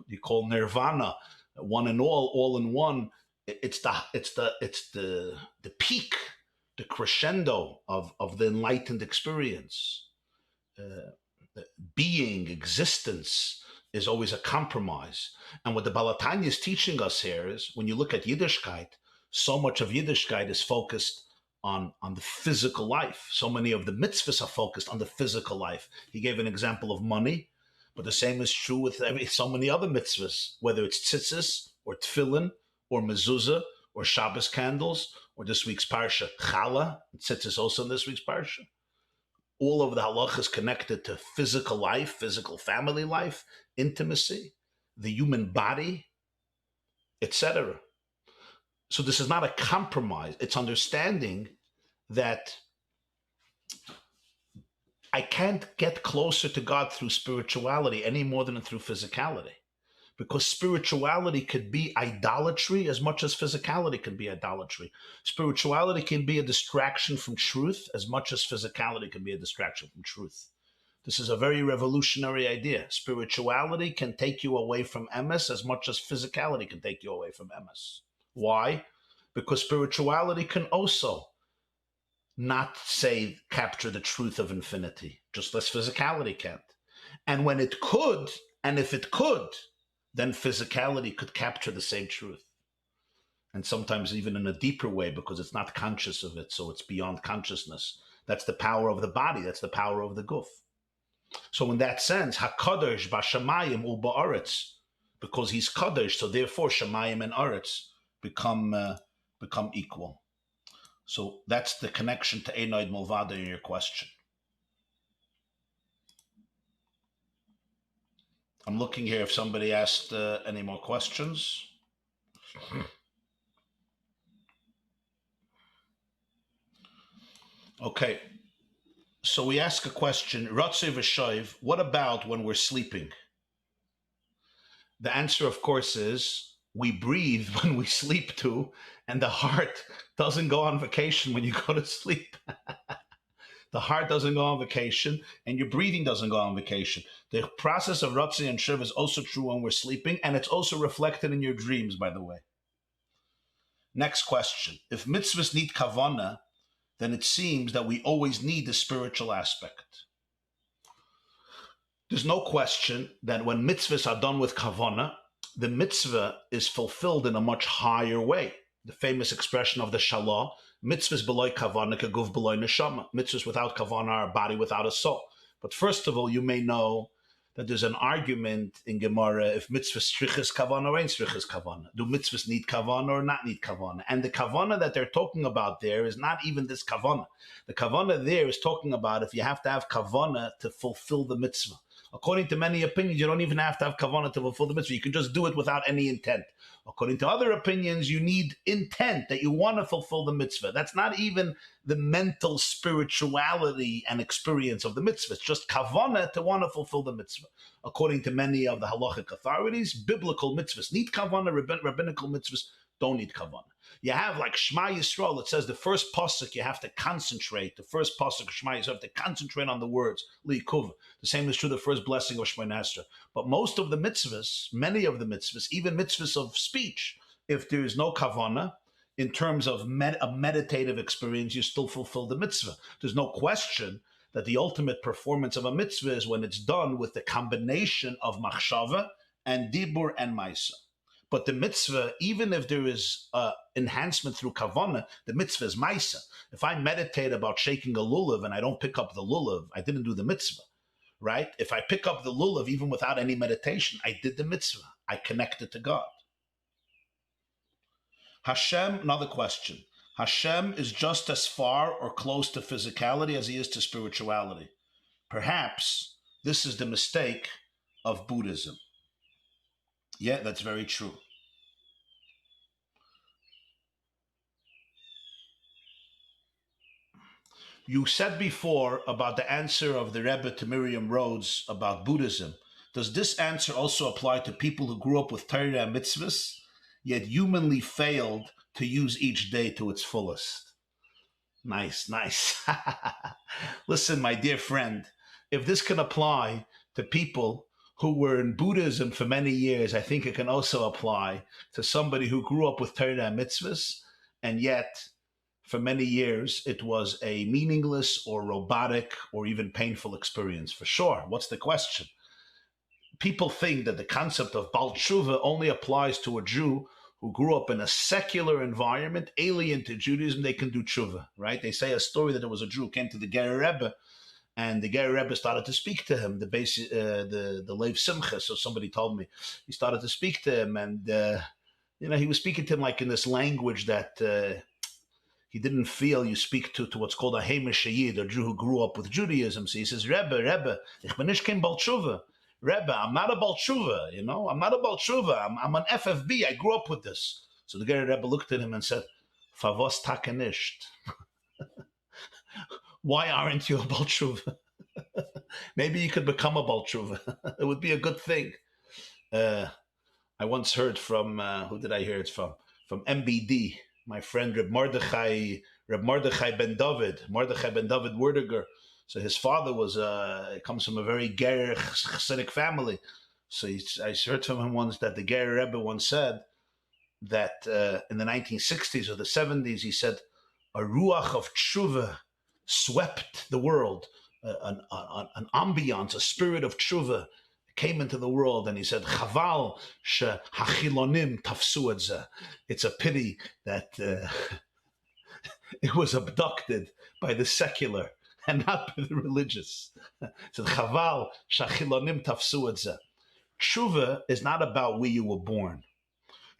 Speaker 1: you call nirvana, one and all in one. It's the peak, the crescendo of the enlightened experience. Being, existence is always a compromise. And what the Baal HaTanya is teaching us here is, when you look at Yiddishkeit, so much of Yiddishkeit is focused on the physical life. So many of the mitzvahs are focused on the physical life. He gave an example of money, but the same is true with so many other mitzvahs, whether it's tzitzis or tefillin or mezuzah or Shabbos candles or this week's parsha challah. Tzitzis also in this week's parsha. All of the halacha is connected to physical life, physical family life, intimacy, the human body, etc. So this is not a compromise. It's understanding that I can't get closer to God through spirituality any more than through physicality. Because spirituality could be idolatry as much as physicality can be idolatry. Spirituality can be a distraction from truth as much as physicality can be a distraction from truth. This is a very revolutionary idea. Spirituality can take you away from emes as much as physicality can take you away from emes. Why? Because spirituality can also not say capture the truth of infinity, just as physicality can't. And when it could, and if it could, then physicality could capture the same truth. And sometimes even in a deeper way, because it's not conscious of it, so it's beyond consciousness. That's the power of the body. That's the power of the guf. So in that sense, HaKadosh b'Shamayim u ba'aretz, because he's Kadosh, so therefore Shamayim and Aretz become equal. So that's the connection to Einoid Mulvada in your question. I'm looking here if somebody asked any more questions. Okay, so we ask a question, Ratzei v'Shoiv, what about when we're sleeping? The answer, of course, is we breathe when we sleep too, and the heart doesn't go on vacation when you go to sleep. The heart doesn't go on vacation, and your breathing doesn't go on vacation. The process of Ratzei and Shiv is also true when we're sleeping, and it's also reflected in your dreams, by the way. Next question. If mitzvahs need kavanah, then it seems that we always need the spiritual aspect. There's no question that when mitzvahs are done with kavanah, the mitzvah is fulfilled in a much higher way. The famous expression of the Shalah, mitzvahs below kavanah kaguf below neshama. Mitzvahs without kavanah are a body without a soul. But first of all, you may know that there's an argument in Gemara if mitzvahs striches kavanah or ain't striches kavanah. Do mitzvahs need kavanah or not need kavanah? And the kavanah that they're talking about there is not even this kavanah. The kavanah there is talking about if you have to have kavanah to fulfill the mitzvah. According to many opinions, you don't even have to have kavanah to fulfill the mitzvah. You can just do it without any intent. According to other opinions, you need intent that you want to fulfill the mitzvah. That's not even the mental spirituality and experience of the mitzvah. It's just kavanah to want to fulfill the mitzvah. According to many of the halachic authorities, biblical mitzvahs need kavanah, rabbinical mitzvahs don't need kavanah. You have like Shema Yisrael, it says the first pasuk you have to concentrate. The first pasuk of Shema Yisrael, you have to concentrate on the words, li'ikuv. The same is true the first blessing of Shemona Esrei. But most of the mitzvahs, many of the mitzvahs, even mitzvahs of speech, if there is no kavanah, in terms of a meditative experience, you still fulfill the mitzvah. There's no question that the ultimate performance of a mitzvah is when it's done with the combination of machshava and dibur and maisa. But the mitzvah, even if there is enhancement through kavanah, the mitzvah is maisa. If I meditate about shaking a lulav and I don't pick up the lulav, I didn't do the mitzvah. right? If I pick up the lulav even without any meditation, I did the mitzvah. I connected to God. Hashem, another question. Hashem is just as far or close to physicality as he is to spirituality. Perhaps this is the mistake of Buddhism. Yeah, that's very true. You said before about the answer of the Rebbe to Miriam Rhodes about Buddhism. Does this answer also apply to people who grew up with Torah and mitzvahs, yet humanly failed to use each day to its fullest? Nice. Listen, my dear friend, if this can apply to people who were in Buddhism for many years, I think it can also apply to somebody who grew up with Torah and mitzvahs, and yet for many years it was a meaningless or robotic or even painful experience. For sure. What's the question? People think that the concept of Bal Tshuva only applies to a Jew who grew up in a secular environment, alien to Judaism. They can do tshuva, right? They say a story that there was a Jew who came to the Ger Rebbe, and the Ger Rebbe started to speak to him, the Lev Simcha. So somebody told me he started to speak to him, and he was speaking to him like in this language that he didn't feel you speak to what's called a Hamish Yid, a Jew who grew up with Judaism. So he says, Rebbe, ich bin nicht kein Bal Tshuva. Rebbe, I'm not a Bal Tshuva, I'm not a Bal Tshuva. I'm an FFB. I grew up with this. So the Ger Rebbe looked at him and said, Favos take nicht. Why aren't you a Bal Tshuva? Maybe you could become a Bal Tshuva. It would be a good thing. I once heard from, who did I hear it from? From MBD, my friend Reb Mordechai Ben David Werdiger. So his father comes from a very Ger Chassidic family. So I heard from him once that the Ger Rebbe once said that in the 1960s or the 70s, he said, a ruach of tshuva swept the world, an ambiance, a spirit of tshuva came into the world, and he said, Chaval she hachilonim tafsu et ze. It's a pity that it was abducted by the secular and not by the religious. So Chaval shachilonim tafsu et ze. Tshuva is not about where you were born.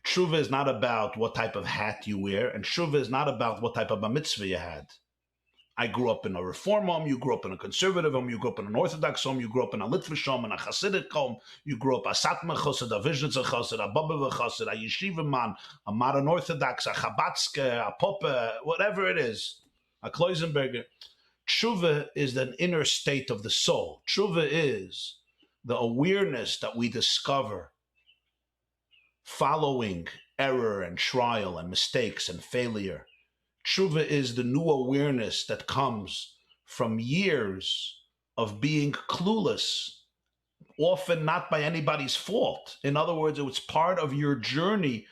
Speaker 1: Tshuva is not about what type of hat you wear, and tshuva is not about what type of a mitzvah you had. I grew up in a Reform home, you grew up in a conservative home, you grew up in an Orthodox home, you grew up in a Litvish home, in a Hasidic home, you grew up a Satmar Chassid, a Vizhnitzer Chassid, a Bobov Chassid, a Yeshiva man, a Modern Orthodox, a Chabadske, a Pope, whatever it is, a Kloisenberger. Tshuva is an inner state of the soul. Tshuva is the awareness that we discover following error and trial and mistakes and failure. Tshuva is the new awareness that comes from years of being clueless, often not by anybody's fault. In other words, it was part of your journey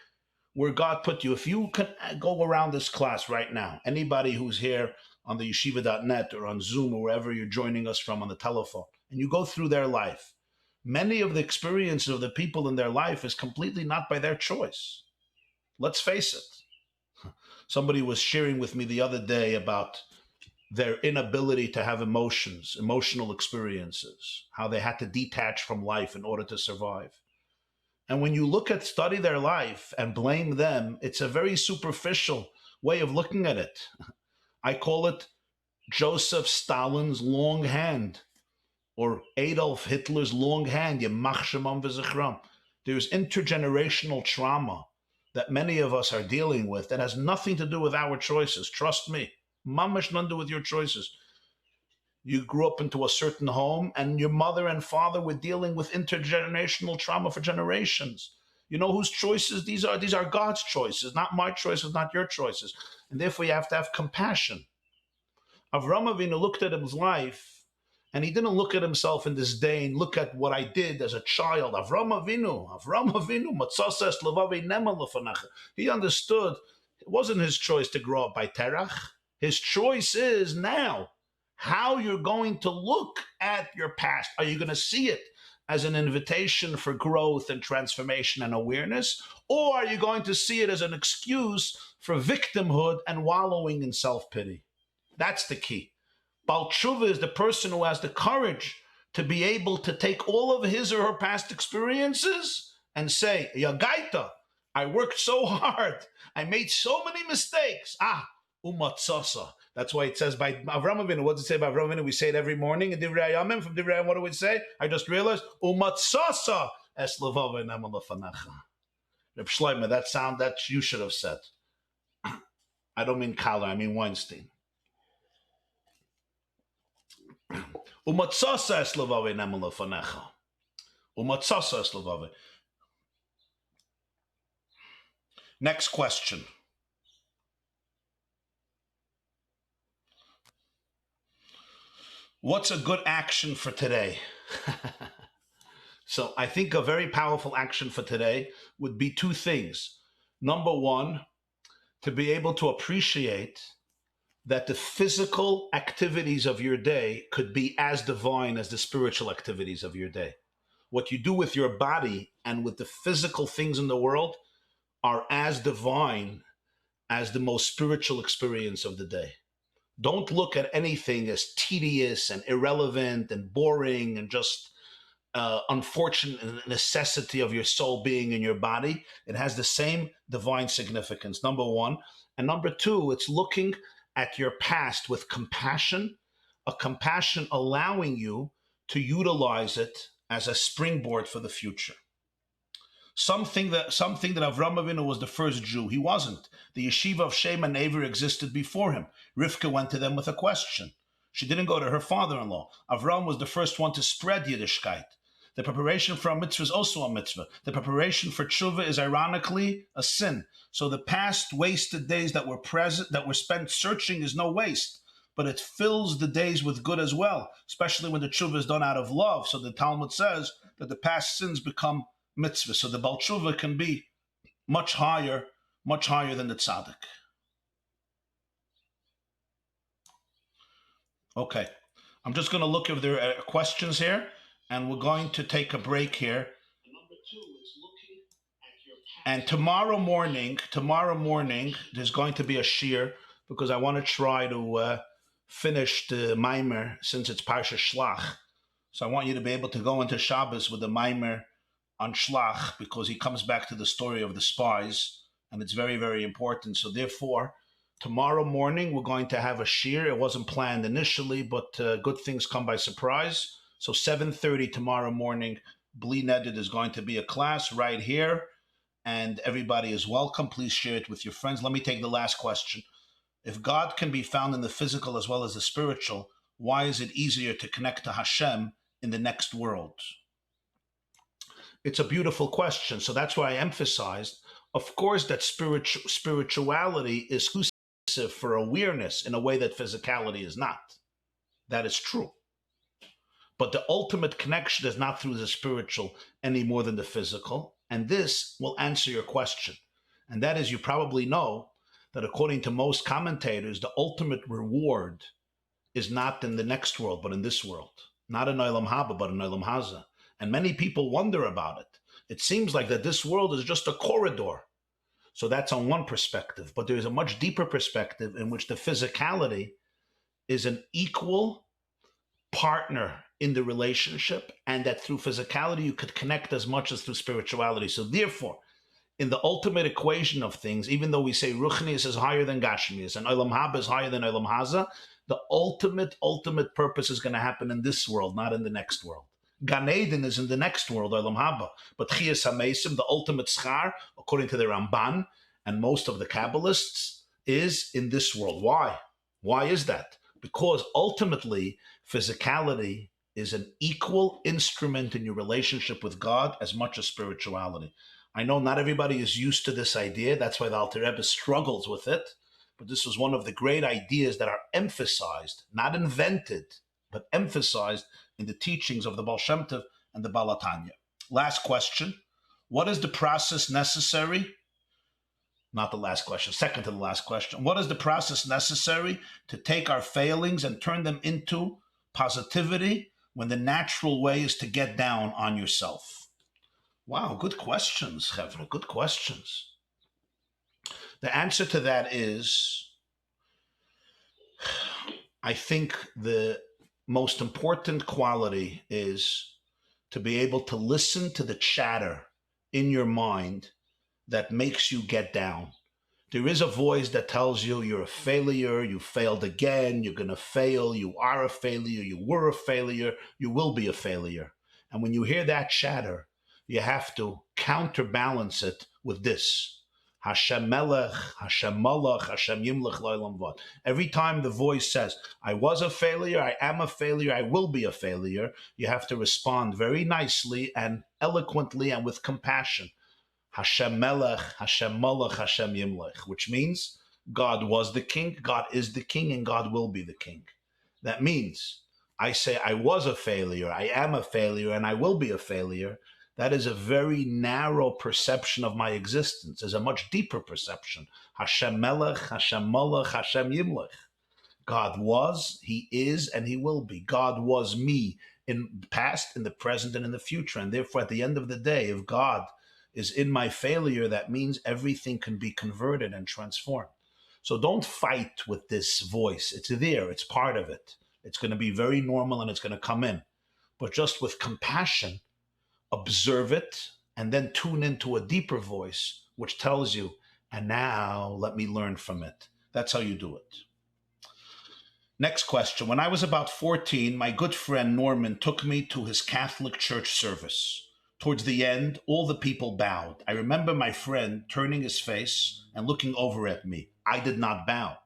Speaker 1: where God put you. If you can go around this class right now, anybody who's here on the yeshiva.net or on Zoom or wherever you're joining us from on the telephone, and you go through their life, many of the experiences of the people in their life is completely not by their choice. Let's face it. Somebody was sharing with me the other day about their inability to have emotions, emotional experiences, how they had to detach from life in order to survive. And when you study their life and blame them, it's a very superficial way of looking at it. I call it Joseph Stalin's long hand, or Adolf Hitler's long hand. There's intergenerational trauma that many of us are dealing with that has nothing to do with our choices. Trust me, mamash nothing to do with your choices. You grew up into a certain home and your mother and father were dealing with intergenerational trauma for generations. You know whose choices these are? These are God's choices, not my choices, not your choices. And therefore you have to have compassion. Avraham Avinu looked at his life, and he didn't look at himself in disdain. Look at what I did as a child. Avraham Avinu, matzoses levavi nema lefanecha. He understood it wasn't his choice to grow up by Terach. His choice is now how you're going to look at your past. Are you going to see it as an invitation for growth and transformation and awareness? Or are you going to see it as an excuse for victimhood and wallowing in self-pity? That's the key. Bal Tshuva is the person who has the courage to be able to take all of his or her past experiences and say, Yagaita, I worked so hard. I made so many mistakes. Umatsasa. That's why it says by Avram Avinu. What does it say by Avram Avinu? We say it every morning in Divrei Hayamim. From Divrei Hayamim, what do we say? I just realized, Umatsasa es levava enam lefanecha. Reb Shlomo, that sound that you should have said. I don't mean Kahler, I mean Weinstein. Umatsasa es levava enam lefanecha. Umatsasa es levava. Next question. What's a good action for today? So I think a very powerful action for today would be two things. Number one, to be able to appreciate that the physical activities of your day could be as divine as the spiritual activities of your day. What you do with your body and with the physical things in the world are as divine as the most spiritual experience of the day. Don't look at anything as tedious and irrelevant and boring and just unfortunate necessity of your soul being in your body. It has the same divine significance, number one. And number two, it's looking at your past with compassion, a compassion allowing you to utilize it as a springboard for the future. Something that Avram Avinu was the first Jew. He wasn't. The yeshiva of Shem and Aver existed before him. Rivka went to them with a question. She didn't go to her father-in-law. Avram was the first one to spread Yiddishkeit. The preparation for a mitzvah is also a mitzvah. The preparation for tshuva is ironically a sin. So the past wasted days that were spent searching is no waste, but it fills the days with good as well, especially when the tshuva is done out of love. So the Talmud says that the past sins become mitzvah. So the Baal Tshuva can be much higher than the tzaddik. Okay, I'm just going to look if there are questions here, and we're going to take a break here. Number two is looking at your past. And tomorrow morning, there's going to be a shir, because I want to try to finish the Maimer since it's Parsha Shlach. So I want you to be able to go into Shabbos with the Maimer on Shlach, because he comes back to the story of the spies, and it's very, very important. So therefore, tomorrow morning, we're going to have a shir. It wasn't planned initially, but good things come by surprise. So 7:30 tomorrow morning, Bli Nedid is going to be a class right here, and everybody is welcome. Please share it with your friends. Let me take the last question. If God can be found in the physical as well as the spiritual, why is it easier to connect to Hashem in the next world? It's a beautiful question. So that's why I emphasized, of course, that spirituality is exclusive for awareness in a way that physicality is not. That is true. But the ultimate connection is not through the spiritual any more than the physical. And this will answer your question. And that is, you probably know that according to most commentators, the ultimate reward is not in the next world, but in this world. Not in Olam Haba, but in Olam Haza. And many people wonder about it. It seems like that this world is just a corridor. So that's on one perspective. But there's a much deeper perspective in which the physicality is an equal partner in the relationship, and that through physicality you could connect as much as through spirituality. So therefore, in the ultimate equation of things, even though we say Ruchnius is higher than Gashmius and Olam Haba is higher than Olam Haza, the ultimate purpose is going to happen in this world, not in the next world. Gan Eden is in the next world, Olam Haba. But Chiyas HaMeisim, the ultimate schar, according to the Ramban and most of the Kabbalists, is in this world. Why? Why is that? Because ultimately, physicality is an equal instrument in your relationship with God as much as spirituality. I know not everybody is used to this idea. That's why the Alter Rebbe struggles with it. But this was one of the great ideas that are emphasized, not invented, but emphasized in the teachings of the Baal Shem Tov and the Baal HaTanya. Last question. What is the process necessary? Not the last question, second to the last question. What is the process necessary to take our failings and turn them into positivity when the natural way is to get down on yourself? Wow, good questions, Chevra, good questions. The answer to that is, I think the most important quality is to be able to listen to the chatter in your mind that makes you get down. There is a voice that tells you you're a failure, you failed again, you're going to fail, you are a failure, you were a failure, you will be a failure. And when you hear that chatter, you have to counterbalance it with this. Hashem Melech, Hashem Malach, Hashem Yimlech Lo'olam Vad. Every time the voice says, I was a failure, I am a failure, I will be a failure, you have to respond very nicely and eloquently and with compassion. Hashem Melech, Hashem Malach, Hashem Yimlech, which means God was the king, God is the king, and God will be the king. That means I say I was a failure, I am a failure, and I will be a failure. That is a very narrow perception of my existence. There's a much deeper perception. Hashem Melech, Hashem Malach, Hashem Yimlech. God was, He is, and He will be. God was me in the past, in the present, and in the future. And therefore, at the end of the day, if God is in my failure, that means everything can be converted and transformed. So don't fight with this voice. It's there. It's part of it. It's going to be very normal and it's going to come in. But just with compassion, observe it and then tune into a deeper voice, which tells you, and now let me learn from it. That's how you do it. Next question. When I was about 14, my good friend Norman took me to his Catholic church service. Towards the end, all the people bowed. I remember my friend turning his face and looking over at me. I did not bow.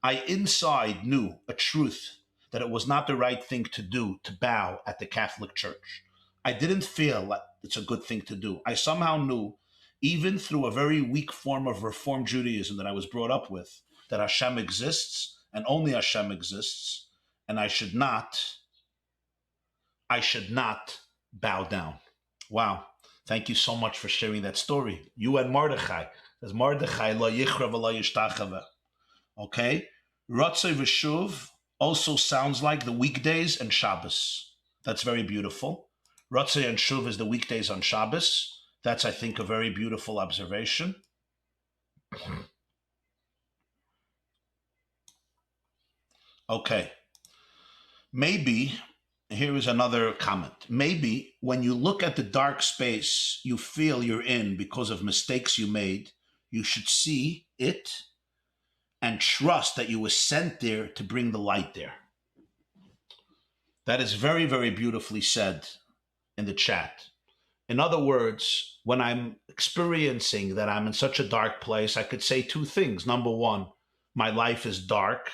Speaker 1: I inside knew a truth that it was not the right thing to do to bow at the Catholic Church. I didn't feel like it's a good thing to do. I somehow knew, even through a very weak form of Reform Judaism that I was brought up with, that Hashem exists and only Hashem exists, and I should not bow down. Wow. Thank you so much for sharing that story. You and Mordechai. There's Mordechai, lo yichra v'lo yishtachava. Okay? Ratzei v'shuv also sounds like the weekdays and Shabbos. That's very beautiful. Ratzei and shuv is the weekdays on Shabbos. That's, I think, a very beautiful observation. Okay. Maybe, here is another comment. Maybe when you look at the dark space you feel you're in because of mistakes you made, you should see it and trust that you were sent there to bring the light there. That is very, very beautifully said in the chat. In other words, when I'm experiencing that I'm in such a dark place, I could say two things. Number one, my life is dark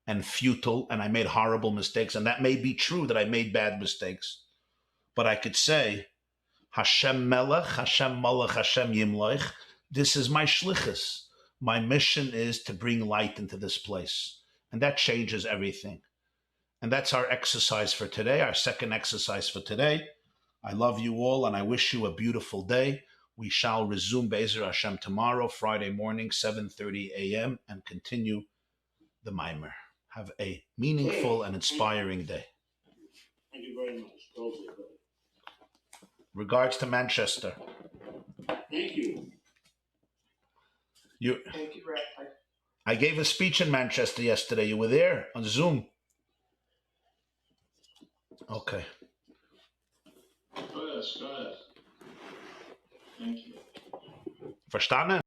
Speaker 1: and futile, and I made horrible mistakes. And that may be true that I made bad mistakes. But I could say, Hashem Melech, Hashem Malach, Hashem Yimlech, this is my shlichus. My mission is to bring light into this place. And that changes everything. And that's our exercise for today, our second exercise for today. I love you all, and I wish you a beautiful day. We shall resume Be'ezer Hashem tomorrow, Friday morning, 7:30 a.m., and continue the Maimer. Have a meaningful and inspiring day.
Speaker 2: Thank you very much. Totally.
Speaker 1: Regards to Manchester.
Speaker 2: Thank you.
Speaker 3: Thank you, Rabbi.
Speaker 1: I gave a speech in Manchester yesterday. You were there on Zoom. Okay.
Speaker 2: Go ahead. Thank you.
Speaker 1: Verstanden?